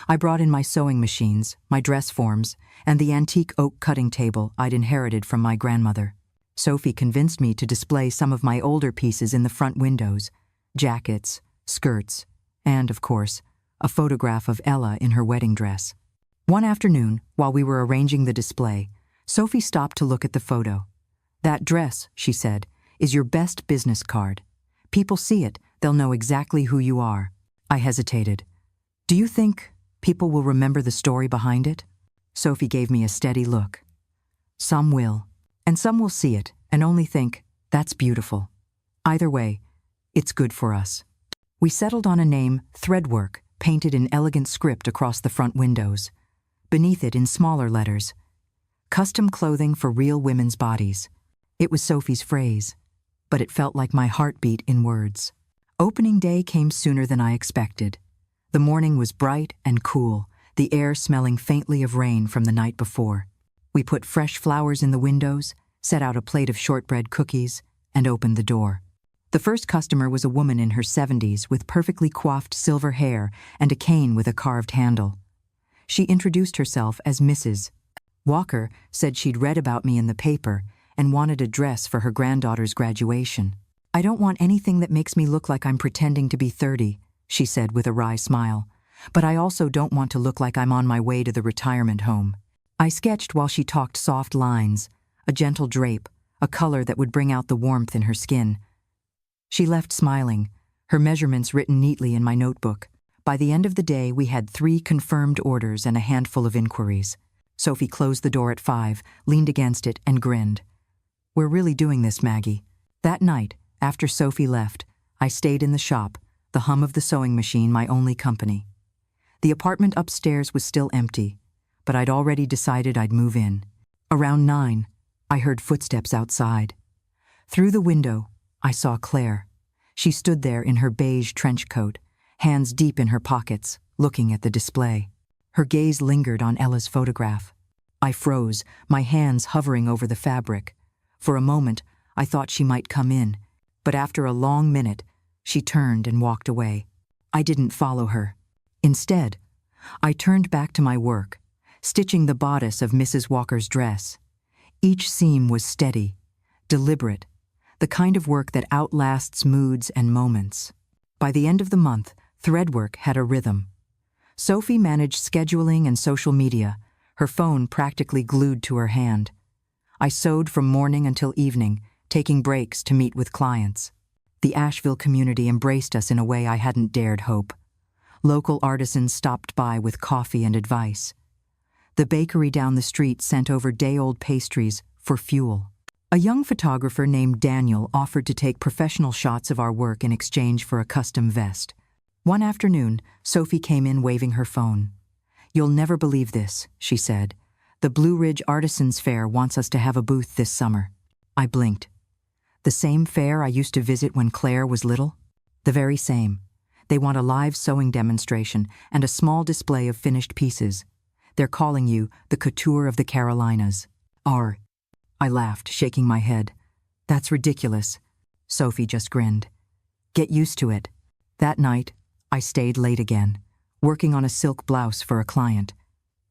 I brought in my sewing machines, my dress forms, and the antique oak cutting table I'd inherited from my grandmother. Sophie convinced me to display some of my older pieces in the front windows, jackets, skirts, and, of course, a photograph of Ella in her wedding dress. One afternoon, while we were arranging the display, Sophie stopped to look at the photo. "That dress," she said, "is your best business card. People see it, they'll know exactly who you are." I hesitated. "Do you think people will remember the story behind it?" Sophie gave me a steady look. "Some will, and some will see it and only think, 'That's beautiful.' Either way, it's good for us." We settled on a name, Threadwork, painted in elegant script across the front windows. Beneath it, in smaller letters, "Custom clothing for real women's bodies." It was Sophie's phrase, but it felt like my heartbeat in words. Opening day came sooner than I expected. The morning was bright and cool, the air smelling faintly of rain from the night before. We put fresh flowers in the windows, set out a plate of shortbread cookies, and opened the door. The first customer was a woman in her 70s with perfectly coiffed silver hair and a cane with a carved handle. She introduced herself as Mrs. Walker, said she'd read about me in the paper and wanted a dress for her granddaughter's graduation. "I don't want anything that makes me look like I'm pretending to be 30, she said with a wry smile, "but I also don't want to look like I'm on my way to the retirement home." I sketched while she talked soft lines, a gentle drape, a color that would bring out the warmth in her skin. She left smiling, her measurements written neatly in my notebook. By the end of the day, we had 3 confirmed orders and a handful of inquiries. Sophie closed the door at 5, leaned against it, and grinned. "We're really doing this, Maggie." That night, after Sophie left, I stayed in the shop, the hum of the sewing machine my only company. The apartment upstairs was still empty, but I'd already decided I'd move in. Around 9, I heard footsteps outside. Through the window, I saw Claire. She stood there in her beige trench coat, hands deep in her pockets, looking at the display. Her gaze lingered on Ella's photograph. I froze, my hands hovering over the fabric. For a moment, I thought she might come in, but after a long minute, she turned and walked away. I didn't follow her. Instead, I turned back to my work, stitching the bodice of Mrs. Walker's dress. Each seam was steady, deliberate, the kind of work that outlasts moods and moments. By the end of the month, Threadwork had a rhythm. Sophie managed scheduling and social media, her phone practically glued to her hand. I sewed from morning until evening, taking breaks to meet with clients. The Asheville community embraced us in a way I hadn't dared hope. Local artisans stopped by with coffee and advice. The bakery down the street sent over day-old pastries for fuel. A young photographer named Daniel offered to take professional shots of our work in exchange for a custom vest. One afternoon, Sophie came in waving her phone. "You'll never believe this," she said. "The Blue Ridge Artisans Fair wants us to have a booth this summer." I blinked. The same fair I used to visit when Claire was little? The very same. They want a live sewing demonstration and a small display of finished pieces. They're calling you the Couture of the Carolinas. I laughed, shaking my head. "That's ridiculous." Sophie just grinned. "Get used to it." That night, I stayed late again, working on a silk blouse for a client.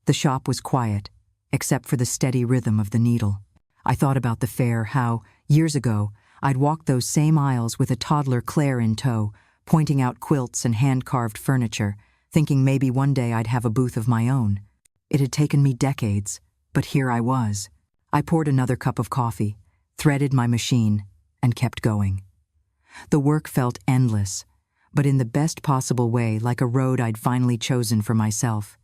The shop was quiet, except for the steady rhythm of the needle. I thought about the fair, how, years ago, I'd walked those same aisles with a toddler Claire in tow, pointing out quilts and hand-carved furniture, thinking maybe one day I'd have a booth of my own. It had taken me decades, but here I was. I poured another cup of coffee, threaded my machine, and kept going. The work felt endless, but in the best possible way, like a road I'd finally chosen for myself.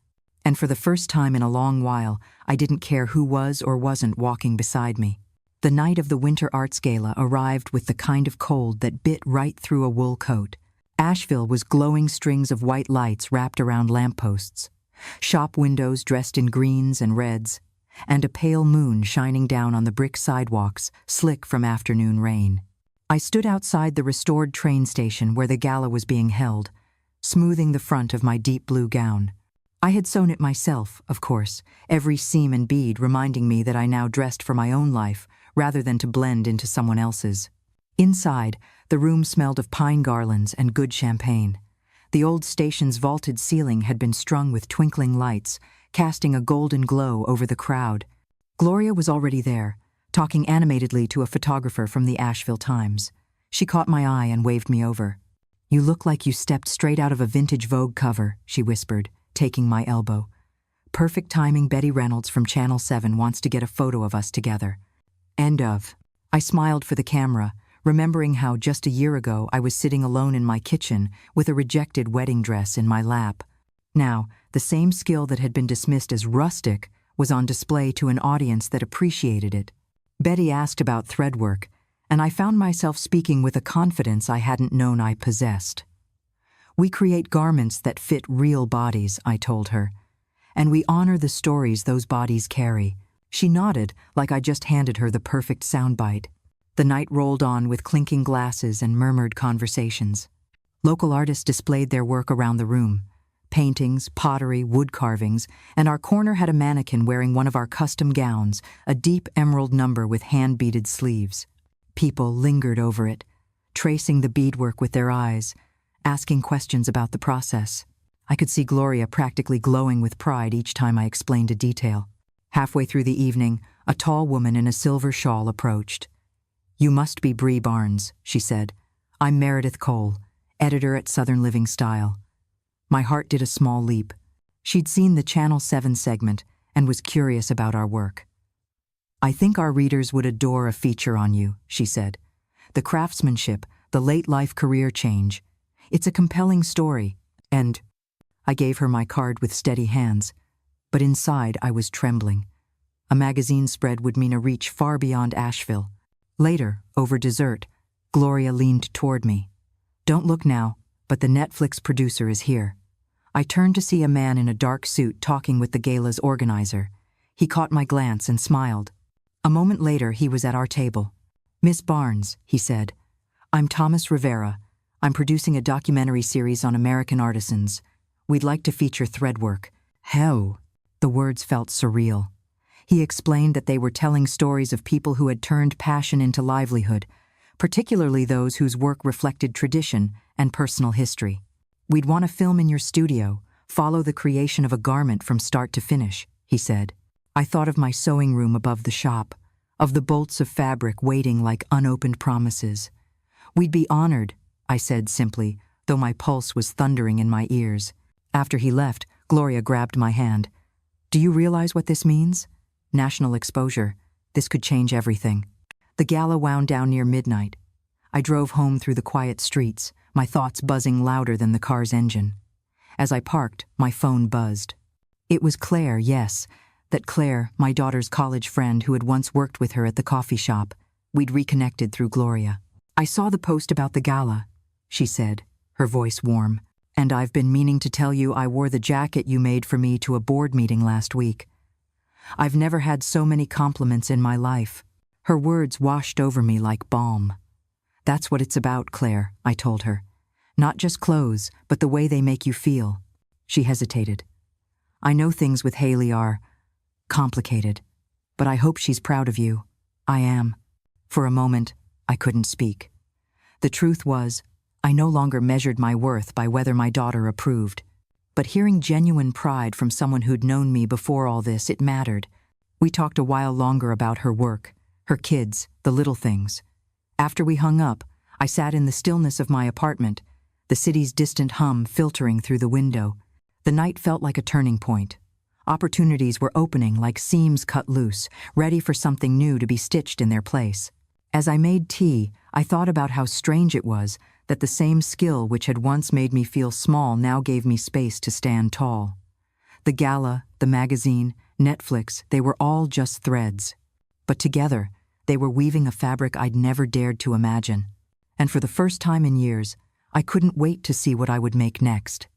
And for the first time in a long while, I didn't care who was or wasn't walking beside me. The night of the Winter Arts Gala arrived with the kind of cold that bit right through a wool coat. Asheville was glowing strings of white lights wrapped around lampposts, shop windows dressed in greens and reds, and a pale moon shining down on the brick sidewalks, slick from afternoon rain. I stood outside the restored train station where the gala was being held, smoothing the front of my deep blue gown. I had sewn it myself, of course, every seam and bead reminding me that I now dressed for my own life rather than to blend into someone else's. Inside, the room smelled of pine garlands and good champagne. The old station's vaulted ceiling had been strung with twinkling lights, casting a golden glow over the crowd. Gloria was already there, talking animatedly to a photographer from the Asheville Times. She caught my eye and waved me over. "You look like you stepped straight out of a vintage Vogue cover," she whispered, taking my elbow. "Perfect timing. Betty Reynolds from Channel 7 wants to get a photo of us together." End of. I smiled for the camera, remembering how just a year ago I was sitting alone in my kitchen with a rejected wedding dress in my lap. Now, the same skill that had been dismissed as rustic was on display to an audience that appreciated it. Betty asked about thread work, and I found myself speaking with a confidence I hadn't known I possessed. "We create garments that fit real bodies," I told her, "and we honor the stories those bodies carry." She nodded like I just handed her the perfect soundbite. The night rolled on with clinking glasses and murmured conversations. Local artists displayed their work around the room. Paintings, pottery, wood carvings, and our corner had a mannequin wearing one of our custom gowns, a deep emerald number with hand-beaded sleeves. People lingered over it, tracing the beadwork with their eyes, asking questions about the process. I could see Gloria practically glowing with pride each time I explained a detail. Halfway through the evening, a tall woman in a silver shawl approached. "You must be Bree Barnes," she said. "I'm Meredith Cole, editor at Southern Living Style." My heart did a small leap. She'd seen the Channel 7 segment and was curious about our work. "I think our readers would adore a feature on you," she said. "The craftsmanship, the late-life career change. It's a compelling story, and—" I gave her my card with steady hands, but inside I was trembling. A magazine spread would mean a reach far beyond Asheville. Later, over dessert, Gloria leaned toward me. "Don't look now, but the Netflix producer is here." I turned to see a man in a dark suit talking with the gala's organizer. He caught my glance and smiled. A moment later, he was at our table. "Miss Barnes," he said, "I'm Thomas Rivera. I'm producing a documentary series on American artisans. We'd like to feature thread work." "How?" The words felt surreal. He explained that they were telling stories of people who had turned passion into livelihood, particularly those whose work reflected tradition and personal history. "We'd want to film in your studio, follow the creation of a garment from start to finish," he said. I thought of my sewing room above the shop, of the bolts of fabric waiting like unopened promises. "We'd be honored," I said simply, though my pulse was thundering in my ears. After he left, Gloria grabbed my hand. "Do you realize what this means? National exposure. This could change everything." The gala wound down near midnight. I drove home through the quiet streets, my thoughts buzzing louder than the car's engine. As I parked, my phone buzzed. It was Claire, yes, that Claire, my daughter's college friend who had once worked with her at the coffee shop. We'd reconnected through Gloria. "I saw the post about the gala," she said, her voice warm. "And I've been meaning to tell you I wore the jacket you made for me to a board meeting last week. I've never had so many compliments in my life." Her words washed over me like balm. "That's what it's about, Claire," I told her. "Not just clothes, but the way they make you feel." She hesitated. "I know things with Haley are complicated, but I hope she's proud of you." "I am." For a moment, I couldn't speak. The truth was, I no longer measured my worth by whether my daughter approved. But hearing genuine pride from someone who'd known me before all this, it mattered. We talked a while longer about her work, her kids, the little things. After we hung up, I sat in the stillness of my apartment, the city's distant hum filtering through the window. The night felt like a turning point. Opportunities were opening like seams cut loose, ready for something new to be stitched in their place. As I made tea, I thought about how strange it was that the same skill which had once made me feel small now gave me space to stand tall. The gala, the magazine, Netflix, they were all just threads. But together, they were weaving a fabric I'd never dared to imagine. And for the first time in years, I couldn't wait to see what I would make next.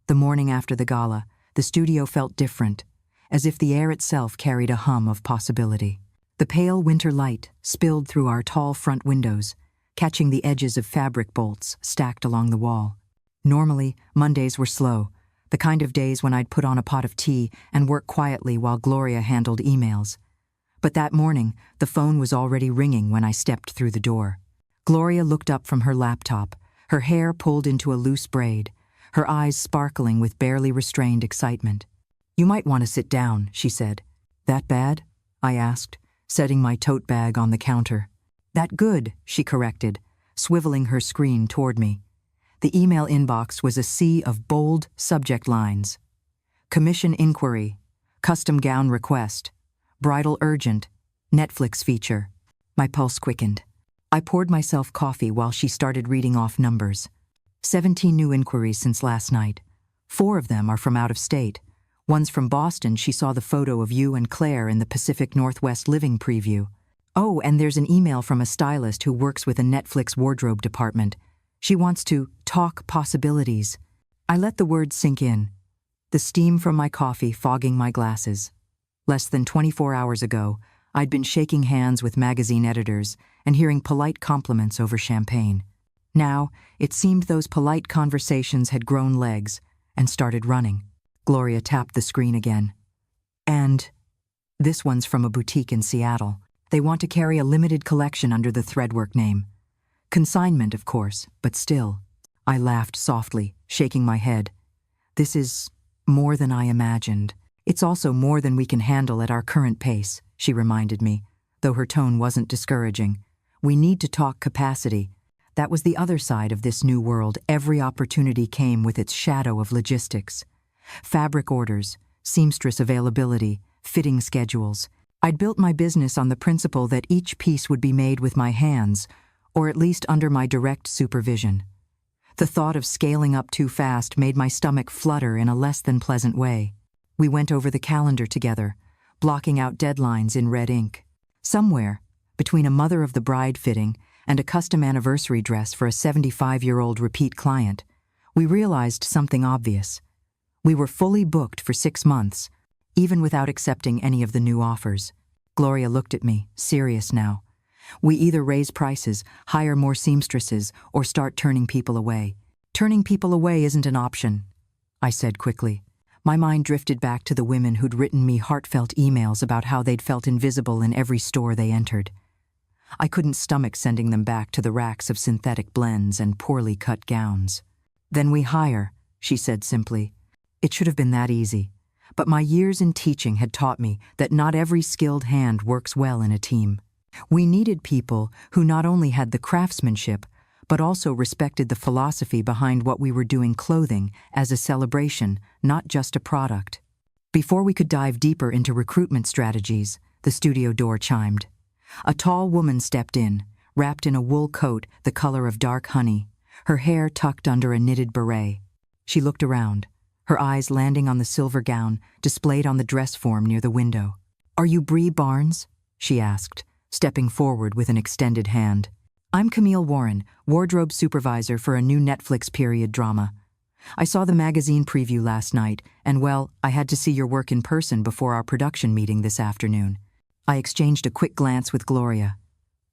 The morning after the gala, the studio felt different, as if the air itself carried a hum of possibility. The pale winter light spilled through our tall front windows, catching the edges of fabric bolts stacked along the wall. Normally, Mondays were slow, the kind of days when I'd put on a pot of tea and work quietly while Gloria handled emails. But that morning, the phone was already ringing when I stepped through the door. Gloria looked up from her laptop, her hair pulled into a loose braid, her eyes sparkling with barely restrained excitement. "You might want to sit down," she said. "That bad?" I asked, setting my tote bag on the counter. "That good," she corrected, swiveling her screen toward me. The email inbox was a sea of bold subject lines. Commission inquiry, custom gown request, bridal urgent, Netflix feature. My pulse quickened. I poured myself coffee while she started reading off numbers. 17 new inquiries since last night. 4 of them are from out of state. One's from Boston. She saw the photo of you and Claire in the Pacific Northwest living preview. Oh, and there's an email from a stylist who works with a Netflix wardrobe department. She wants to talk possibilities. I let the words sink in, the steam from my coffee fogging my glasses. Less than 24 hours ago, I'd been shaking hands with magazine editors and hearing polite compliments over champagne. Now, it seemed those polite conversations had grown legs and started running. Gloria tapped the screen again. "And this one's from a boutique in Seattle. They want to carry a limited collection under the Threadwork name. Consignment, of course, but still." I laughed softly, shaking my head. "This is more than I imagined. It's also more than we can handle at our current pace," she reminded me, though her tone wasn't discouraging. "We need to talk capacity." That was the other side of this new world. Every opportunity came with its shadow of logistics. Fabric orders, seamstress availability, fitting schedules. I'd built my business on the principle that each piece would be made with my hands, or at least under my direct supervision. The thought of scaling up too fast made my stomach flutter in a less than pleasant way. We went over the calendar together, blocking out deadlines in red ink. Somewhere, between a mother of the bride fitting and a custom anniversary dress for a 75-year-old repeat client, we realized something obvious. We were fully booked for 6 months, even without accepting any of the new offers. Gloria looked at me, serious now. "We either raise prices, hire more seamstresses, or start turning people away." "Turning people away isn't an option," I said quickly. My mind drifted back to the women who'd written me heartfelt emails about how they'd felt invisible in every store they entered. I couldn't stomach sending them back to the racks of synthetic blends and poorly cut gowns. "Then we hire," she said simply. It should have been that easy, but my years in teaching had taught me that not every skilled hand works well in a team. We needed people who not only had the craftsmanship, but also respected the philosophy behind what we were doing, clothing as a celebration, not just a product. Before we could dive deeper into recruitment strategies, the studio door chimed. A tall woman stepped in, wrapped in a wool coat the color of dark honey, her hair tucked under a knitted beret. She looked around, her eyes landing on the silver gown displayed on the dress form near the window. "Are you Bree Barnes?" she asked, stepping forward with an extended hand. "I'm Camille Warren, wardrobe supervisor for a new Netflix period drama. I saw the magazine preview last night, and well, I had to see your work in person before our production meeting this afternoon." I exchanged a quick glance with Gloria.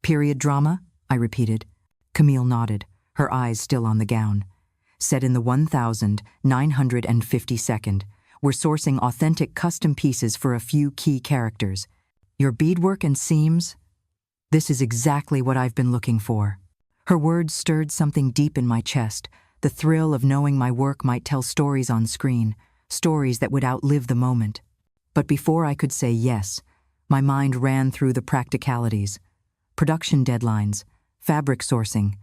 "Period drama?" I repeated. Camille nodded, her eyes still on the gown. "Set in the 1952nd, we're sourcing authentic custom pieces for a few key characters. Your beadwork and seams? This is exactly what I've been looking for." Her words stirred something deep in my chest, the thrill of knowing my work might tell stories on screen, stories that would outlive the moment. But before I could say yes, my mind ran through the practicalities. Production deadlines, fabric sourcing,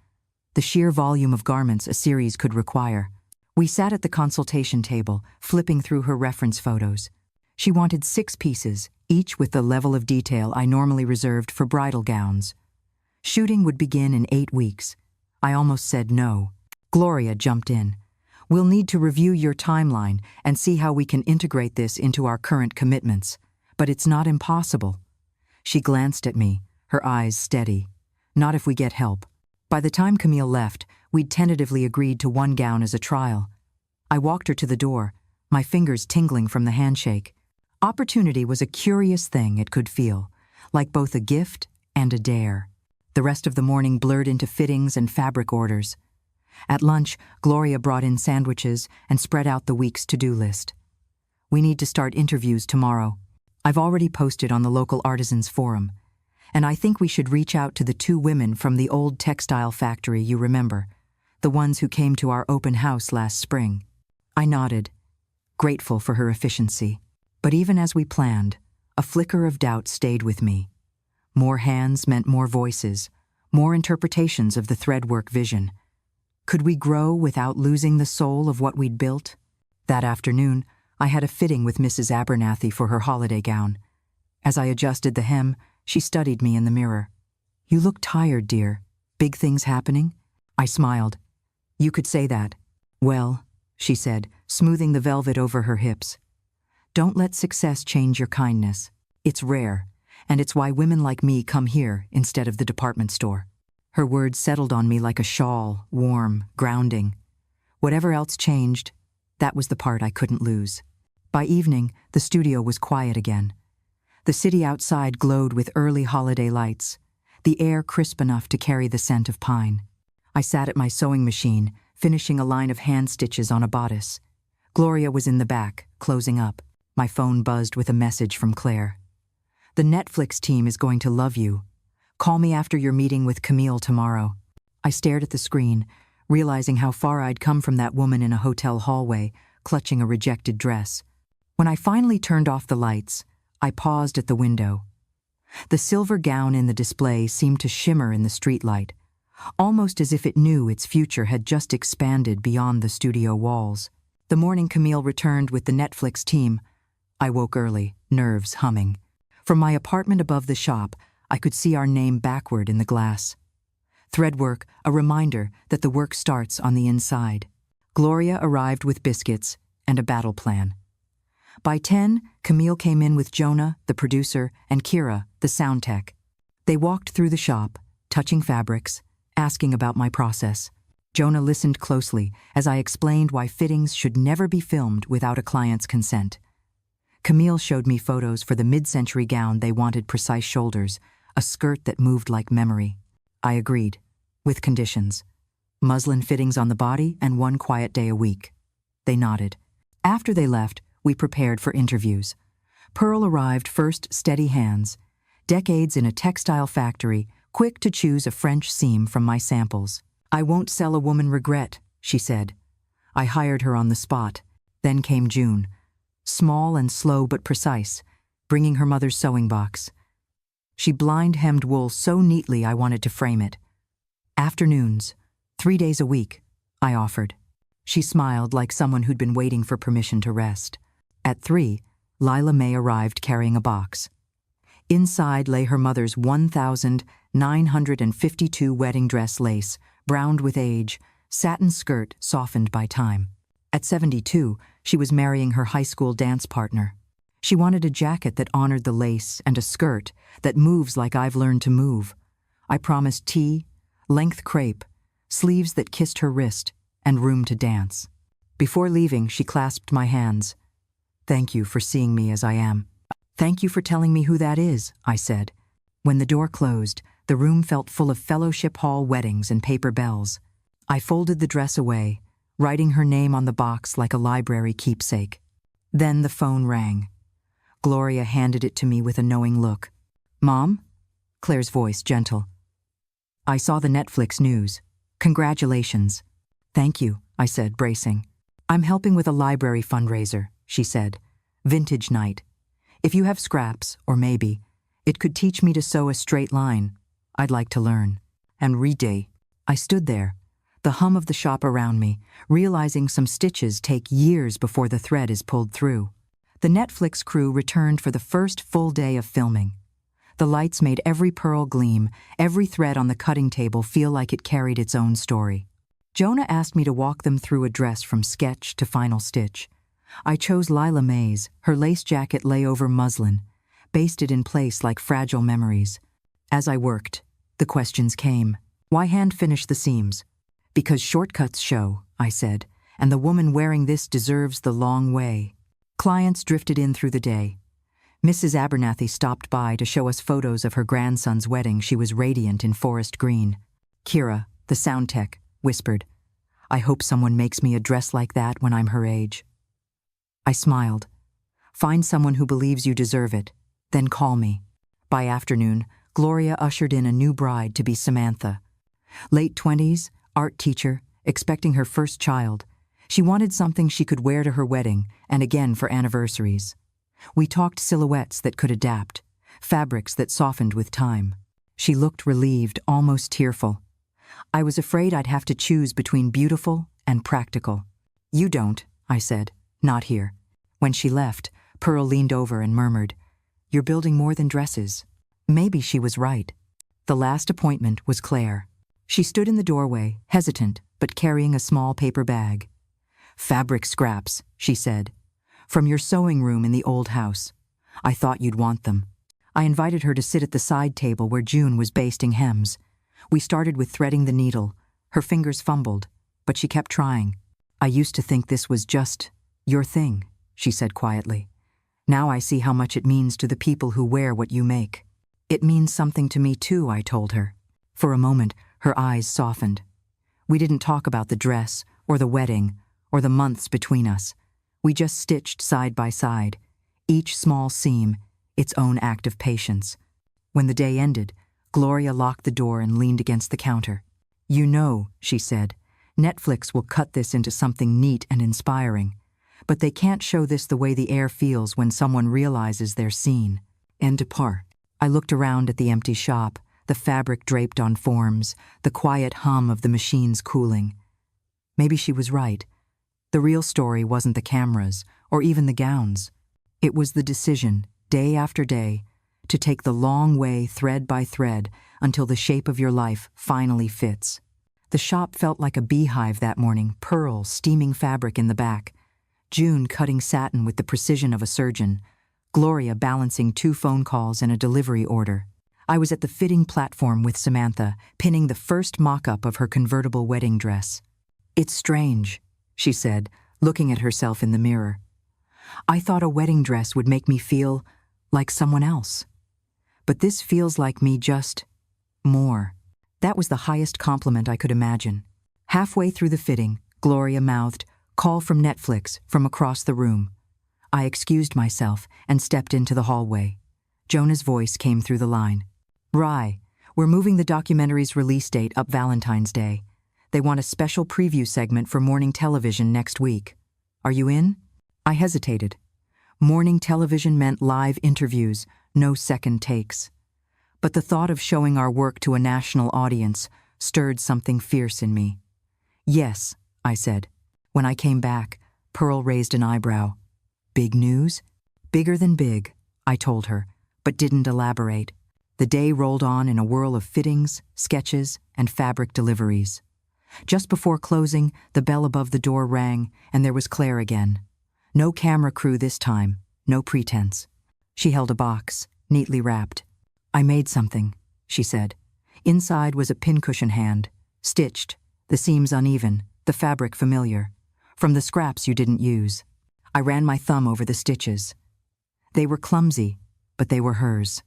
the sheer volume of garments a series could require. We sat at the consultation table, flipping through her reference photos. She wanted 6 pieces, each with the level of detail I normally reserved for bridal gowns. Shooting would begin in 8 weeks. I almost said no. Gloria jumped in. "We'll need to review your timeline and see how we can integrate this into our current commitments. But it's not impossible." She glanced at me, her eyes steady. "Not if we get help." By the time Camille left, we'd tentatively agreed to 1 gown as a trial. I walked her to the door, my fingers tingling from the handshake. Opportunity was a curious thing it could feel, like both a gift and a dare. The rest of the morning blurred into fittings and fabric orders. At lunch, Gloria brought in sandwiches and spread out the week's to-do list. "We need to start interviews tomorrow. I've already posted on the local artisans forum. And I think we should reach out to the 2 women from the old textile factory you remember, the ones who came to our open house last spring." I nodded, grateful for her efficiency. But even as we planned, a flicker of doubt stayed with me. More hands meant more voices, more interpretations of the threadwork vision. Could we grow without losing the soul of what we'd built? That afternoon, I had a fitting with Mrs. Abernathy for her holiday gown. As I adjusted the hem, she studied me in the mirror. "You look tired, dear. Big things happening?" I smiled. "You could say that." "Well," she said, smoothing the velvet over her hips. "Don't let success change your kindness. It's rare, and it's why women like me come here instead of the department store." Her words settled on me like a shawl, warm, grounding. Whatever else changed, that was the part I couldn't lose. By evening, the studio was quiet again. The city outside glowed with early holiday lights, the air crisp enough to carry the scent of pine. I sat at my sewing machine, finishing a line of hand stitches on a bodice. Gloria was in the back, closing up. My phone buzzed with a message from Claire. "The Netflix team is going to love you. Call me after your meeting with Camille tomorrow." I stared at the screen, realizing how far I'd come from that woman in a hotel hallway, clutching a rejected dress. When I finally turned off the lights, I paused at the window. The silver gown in the display seemed to shimmer in the streetlight, almost as if it knew its future had just expanded beyond the studio walls. The morning Camille returned with the Netflix team, I woke early, nerves humming. From my apartment above the shop, I could see our name backward in the glass. Threadwork, a reminder that the work starts on the inside. Gloria arrived with biscuits and a battle plan. By 10, Camille came in with Jonah, the producer, and Kira, the sound tech. They walked through the shop, touching fabrics, asking about my process. Jonah listened closely as I explained why fittings should never be filmed without a client's consent. Camille showed me photos for the mid-century gown they wanted precise shoulders, a skirt that moved like memory. I agreed, with conditions. Muslin fittings on the body and 1 quiet day a week. They nodded. After they left, we prepared for interviews. Pearl arrived first, steady hands. Decades in a textile factory, quick to choose a French seam from my samples. "I won't sell a woman regret," she said. I hired her on the spot. Then came June. Small and slow but precise, bringing her mother's sewing box. She blind-hemmed wool so neatly I wanted to frame it. "Afternoons, 3 days a week," I offered. She smiled like someone who'd been waiting for permission to rest. At 3, Lila May arrived carrying a box. Inside lay her mother's 952 wedding dress lace, browned with age, satin skirt softened by time. At 72, she was marrying her high school dance partner. She wanted a jacket that honored the lace and a skirt that moves like I've learned to move. I promised tea, length crepe, sleeves that kissed her wrist, and room to dance. Before leaving, she clasped my hands. "Thank you for seeing me as I am." "Thank you for telling me who that is," I said. When the door closed, the room felt full of fellowship hall weddings and paper bells. I folded the dress away, writing her name on the box like a library keepsake. Then the phone rang. Gloria handed it to me with a knowing look. "Mom?" Claire's voice gentle. "I saw the Netflix news. Congratulations." "Thank you," I said, bracing. "I'm helping with a library fundraiser," she said. "Vintage night. If you have scraps, or maybe, it could teach me to sew a straight line. I'd like to learn." And read. I stood there, the hum of the shop around me, realizing some stitches take years before the thread is pulled through. The Netflix crew returned for the first full day of filming. The lights made every pearl gleam, every thread on the cutting table feel like it carried its own story. Jonah asked me to walk them through a dress from sketch to final stitch. I chose Lila May's. Her lace jacket lay over muslin, basted in place like fragile memories. As I worked, the questions came. Why hand finish the seams? "Because shortcuts show," I said, "and the woman wearing this deserves the long way." Clients drifted in through the day. Mrs. Abernathy stopped by to show us photos of her grandson's wedding. She was radiant in forest green. Kira, the sound tech, whispered, "I hope someone makes me a dress like that when I'm her age." I smiled. "Find someone who believes you deserve it, then call me." By afternoon, Gloria ushered in a new bride to be Samantha. Late 20s, art teacher, expecting her first child. She wanted something she could wear to her wedding and again for anniversaries. We talked silhouettes that could adapt, fabrics that softened with time. She looked relieved, almost tearful. I was afraid I'd have to choose between beautiful and practical. "You don't," I said, "not here." When she left, Pearl leaned over and murmured, "You're building more than dresses." Maybe she was right. The last appointment was Claire. She stood in the doorway, hesitant, but carrying a small paper bag. "Fabric scraps," she said, "from your sewing room in the old house. I thought you'd want them." I invited her to sit at the side table where June was basting hems. We started with threading the needle. Her fingers fumbled, but she kept trying. "I used to think this was just your thing," she said quietly. "Now I see how much it means to the people who wear what you make." "It means something to me too," I told her. For a moment, her eyes softened. We didn't talk about the dress, or the wedding, or the months between us. We just stitched side by side, each small seam, its own act of patience. When the day ended, Gloria locked the door and leaned against the counter. "You know," she said, "Netflix will cut this into something neat and inspiring. But they can't show this the way the air feels when someone realizes they're seen." And depart. I looked around at the empty shop, the fabric draped on forms, the quiet hum of the machines cooling. Maybe she was right. The real story wasn't the cameras, or even the gowns. It was the decision, day after day, to take the long way thread by thread until the shape of your life finally fits. The shop felt like a beehive that morning, pearl, steaming fabric in the back. June cutting satin with the precision of a surgeon. Gloria balancing 2 phone calls and a delivery order. I was at the fitting platform with Samantha, pinning the first mock-up of her convertible wedding dress. "It's strange," she said, looking at herself in the mirror. "I thought a wedding dress would make me feel like someone else. But this feels like me, just more." That was the highest compliment I could imagine. Halfway through the fitting, Gloria mouthed, "Call from Netflix," from across the room. I excused myself and stepped into the hallway. Jonah's voice came through the line. "Rye, we're moving the documentary's release date up Valentine's Day. They want a special preview segment for morning television next week. Are you in?" I hesitated. Morning television meant live interviews, no second takes. But the thought of showing our work to a national audience stirred something fierce in me. "Yes," I said. When I came back, Pearl raised an eyebrow. "Big news?" "Bigger than big," I told her, but didn't elaborate. The day rolled on in a whirl of fittings, sketches, and fabric deliveries. Just before closing, the bell above the door rang, and there was Claire again. No camera crew this time, no pretense. She held a box, neatly wrapped. "I made something," she said. Inside was a pincushion hand, stitched, the seams uneven, the fabric familiar, from the scraps you didn't use. I ran my thumb over the stitches. They were clumsy, but they were hers.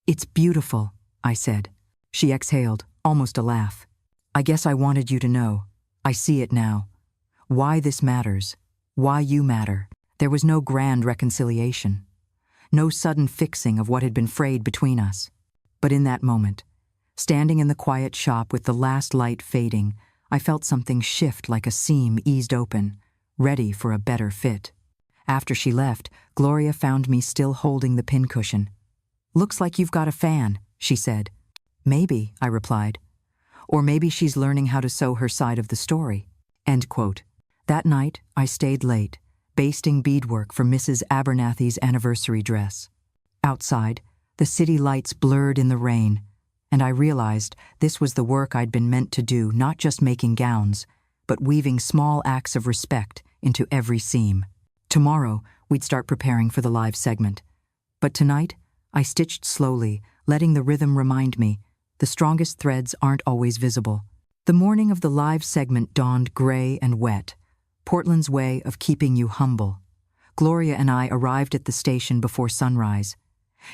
"It's beautiful," I said. She exhaled, almost a laugh. "I guess I wanted you to know. I see it now. Why this matters. Why you matter." There was no grand reconciliation. No sudden fixing of what had been frayed between us. But in that moment, standing in the quiet shop with the last light fading, I felt something shift like a seam eased open, ready for a better fit. After she left, Gloria found me still holding the pincushion. "Looks like you've got a fan," she said. "Maybe," I replied. "Or maybe she's learning how to sew her side of the story." End quote. That night, I stayed late, basting beadwork for Mrs. Abernathy's anniversary dress. Outside, the city lights blurred in the rain, and I realized this was the work I'd been meant to do, not just making gowns, but weaving small acts of respect into every seam. Tomorrow, we'd start preparing for the live segment. But tonight, I stitched slowly, letting the rhythm remind me, the strongest threads aren't always visible. The morning of the live segment dawned gray and wet, Portland's way of keeping you humble. Gloria and I arrived at the station before sunrise,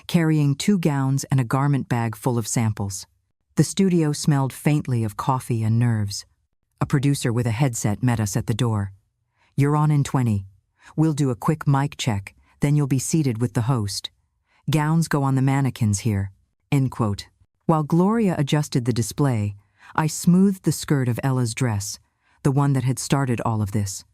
carrying 2 gowns and a garment bag full of samples. The studio smelled faintly of coffee and nerves. A producer with a headset met us at the door. "You're on in 20. We'll do a quick mic check, then you'll be seated with the host. Gowns go on the mannequins here." End quote. While Gloria adjusted the display, I smoothed the skirt of Ella's dress, the one that had started all of this.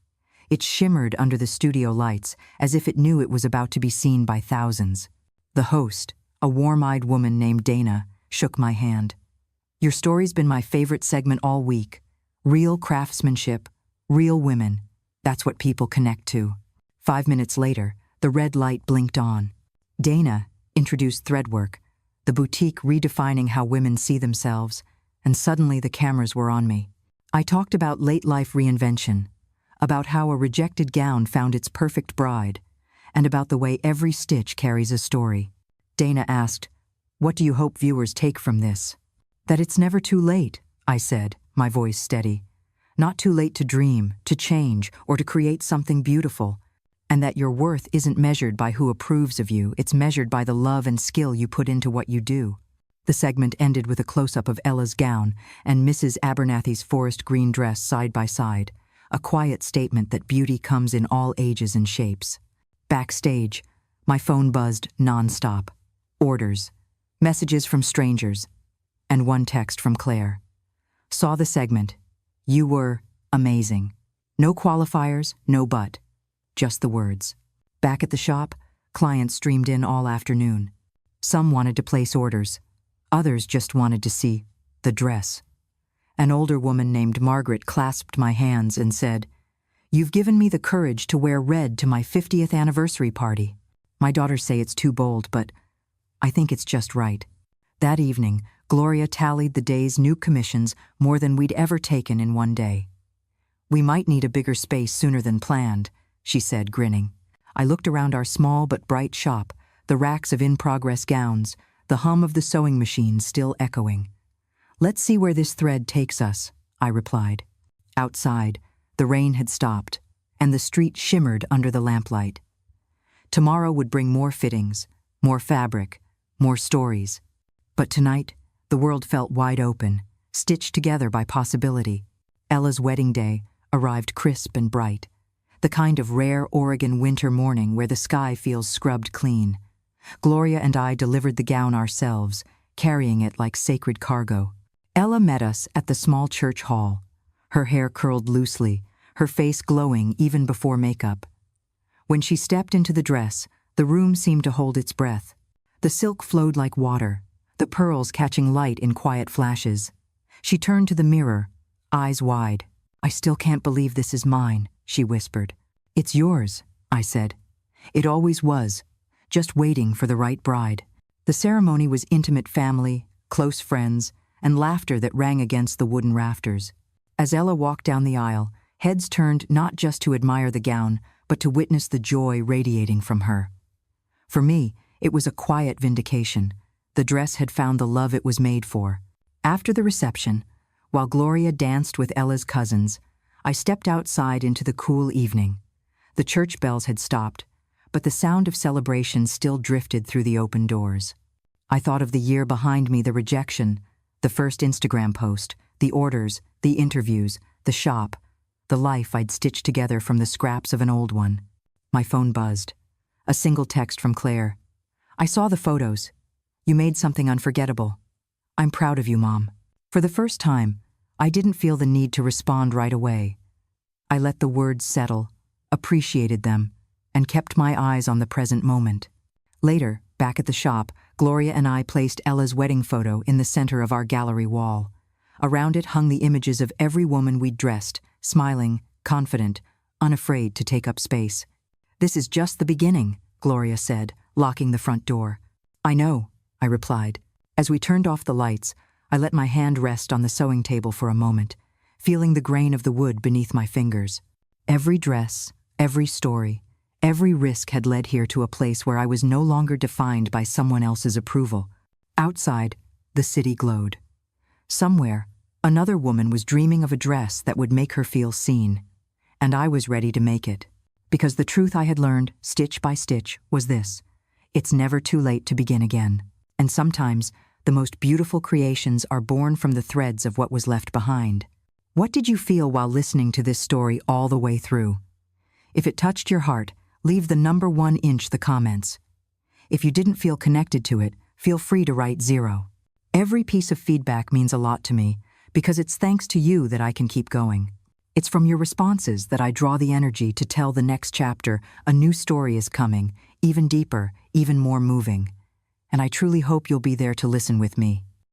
It shimmered under the studio lights, as if it knew it was about to be seen by thousands. The host, a warm-eyed woman named Dana, shook my hand. "Your story's been my favorite segment all week. Real craftsmanship, real women. That's what people connect to." 5 minutes later, the red light blinked on. Dana introduced Threadwork, the boutique redefining how women see themselves, and suddenly the cameras were on me. I talked about late-life reinvention, about how a rejected gown found its perfect bride, and about the way every stitch carries a story. Dana asked, "What do you hope viewers take from this?" "That it's never too late," I said, my voice steady. "Not too late to dream, to change, or to create something beautiful. And that your worth isn't measured by who approves of you, it's measured by the love and skill you put into what you do." The segment ended with a close-up of Ella's gown and Mrs. Abernathy's forest green dress side by side, a quiet statement that beauty comes in all ages and shapes. Backstage, my phone buzzed non-stop. Orders, messages from strangers, and one text from Claire. "Saw the segment. You were amazing. No qualifiers, no but. Just the words." Back at the shop, clients streamed in all afternoon. Some wanted to place orders. Others just wanted to see the dress. An older woman named Margaret clasped my hands and said, "You've given me the courage to wear red to my 50th anniversary party." My daughters say it's too bold, but I think it's just right. That evening, Gloria tallied the day's new commissions more than we'd ever taken in one day. "We might need a bigger space sooner than planned," she said, grinning. I looked around our small but bright shop, the racks of in-progress gowns, the hum of the sewing machine still echoing. "Let's see where this thread takes us," I replied. Outside, the rain had stopped, and the street shimmered under the lamplight. Tomorrow would bring more fittings, more fabric, more stories. But tonight, the world felt wide open, stitched together by possibility. Ella's wedding day arrived crisp and bright, the kind of rare Oregon winter morning where the sky feels scrubbed clean. Gloria and I delivered the gown ourselves, carrying it like sacred cargo. Ella met us at the small church hall, her hair curled loosely, her face glowing even before makeup. When she stepped into the dress, the room seemed to hold its breath. The silk flowed like water, the pearls catching light in quiet flashes. She turned to the mirror, eyes wide. "I still can't believe this is mine," she whispered. "It's yours," I said. "It always was, just waiting for the right bride." The ceremony was intimate family, close friends, and laughter that rang against the wooden rafters. As Ella walked down the aisle, heads turned not just to admire the gown, but to witness the joy radiating from her. For me, it was a quiet vindication. The dress had found the love it was made for. After the reception, while Gloria danced with Ella's cousins, I stepped outside into the cool evening. The church bells had stopped, but the sound of celebration still drifted through the open doors. I thought of the year behind me, the rejection, the first Instagram post, the orders, the interviews, the shop, the life I'd stitched together from the scraps of an old one. My phone buzzed. A single text from Claire. "I saw the photos. You made something unforgettable. I'm proud of you, Mom." For the first time, I didn't feel the need to respond right away. I let the words settle, appreciated them, and kept my eyes on the present moment. Later, back at the shop, Gloria and I placed Ella's wedding photo in the center of our gallery wall. Around it hung the images of every woman we'd dressed, smiling, confident, unafraid to take up space. "This is just the beginning," Gloria said, locking the front door. "I know," I replied. As we turned off the lights, I let my hand rest on the sewing table for a moment, feeling the grain of the wood beneath my fingers. Every dress, every story, every risk had led here to a place where I was no longer defined by someone else's approval. Outside, the city glowed. Somewhere, another woman was dreaming of a dress that would make her feel seen, and I was ready to make it. Because the truth I had learned, stitch by stitch, was this: it's never too late to begin again. And sometimes, the most beautiful creations are born from the threads of what was left behind. What did you feel while listening to this story all the way through? If it touched your heart, leave the number 1 inch the comments. If you didn't feel connected to it, feel free to write 0. Every piece of feedback means a lot to me, because it's thanks to you that I can keep going. It's from your responses that I draw the energy to tell the next chapter. A new story is coming, even deeper, even more moving. And I truly hope you'll be there to listen with me.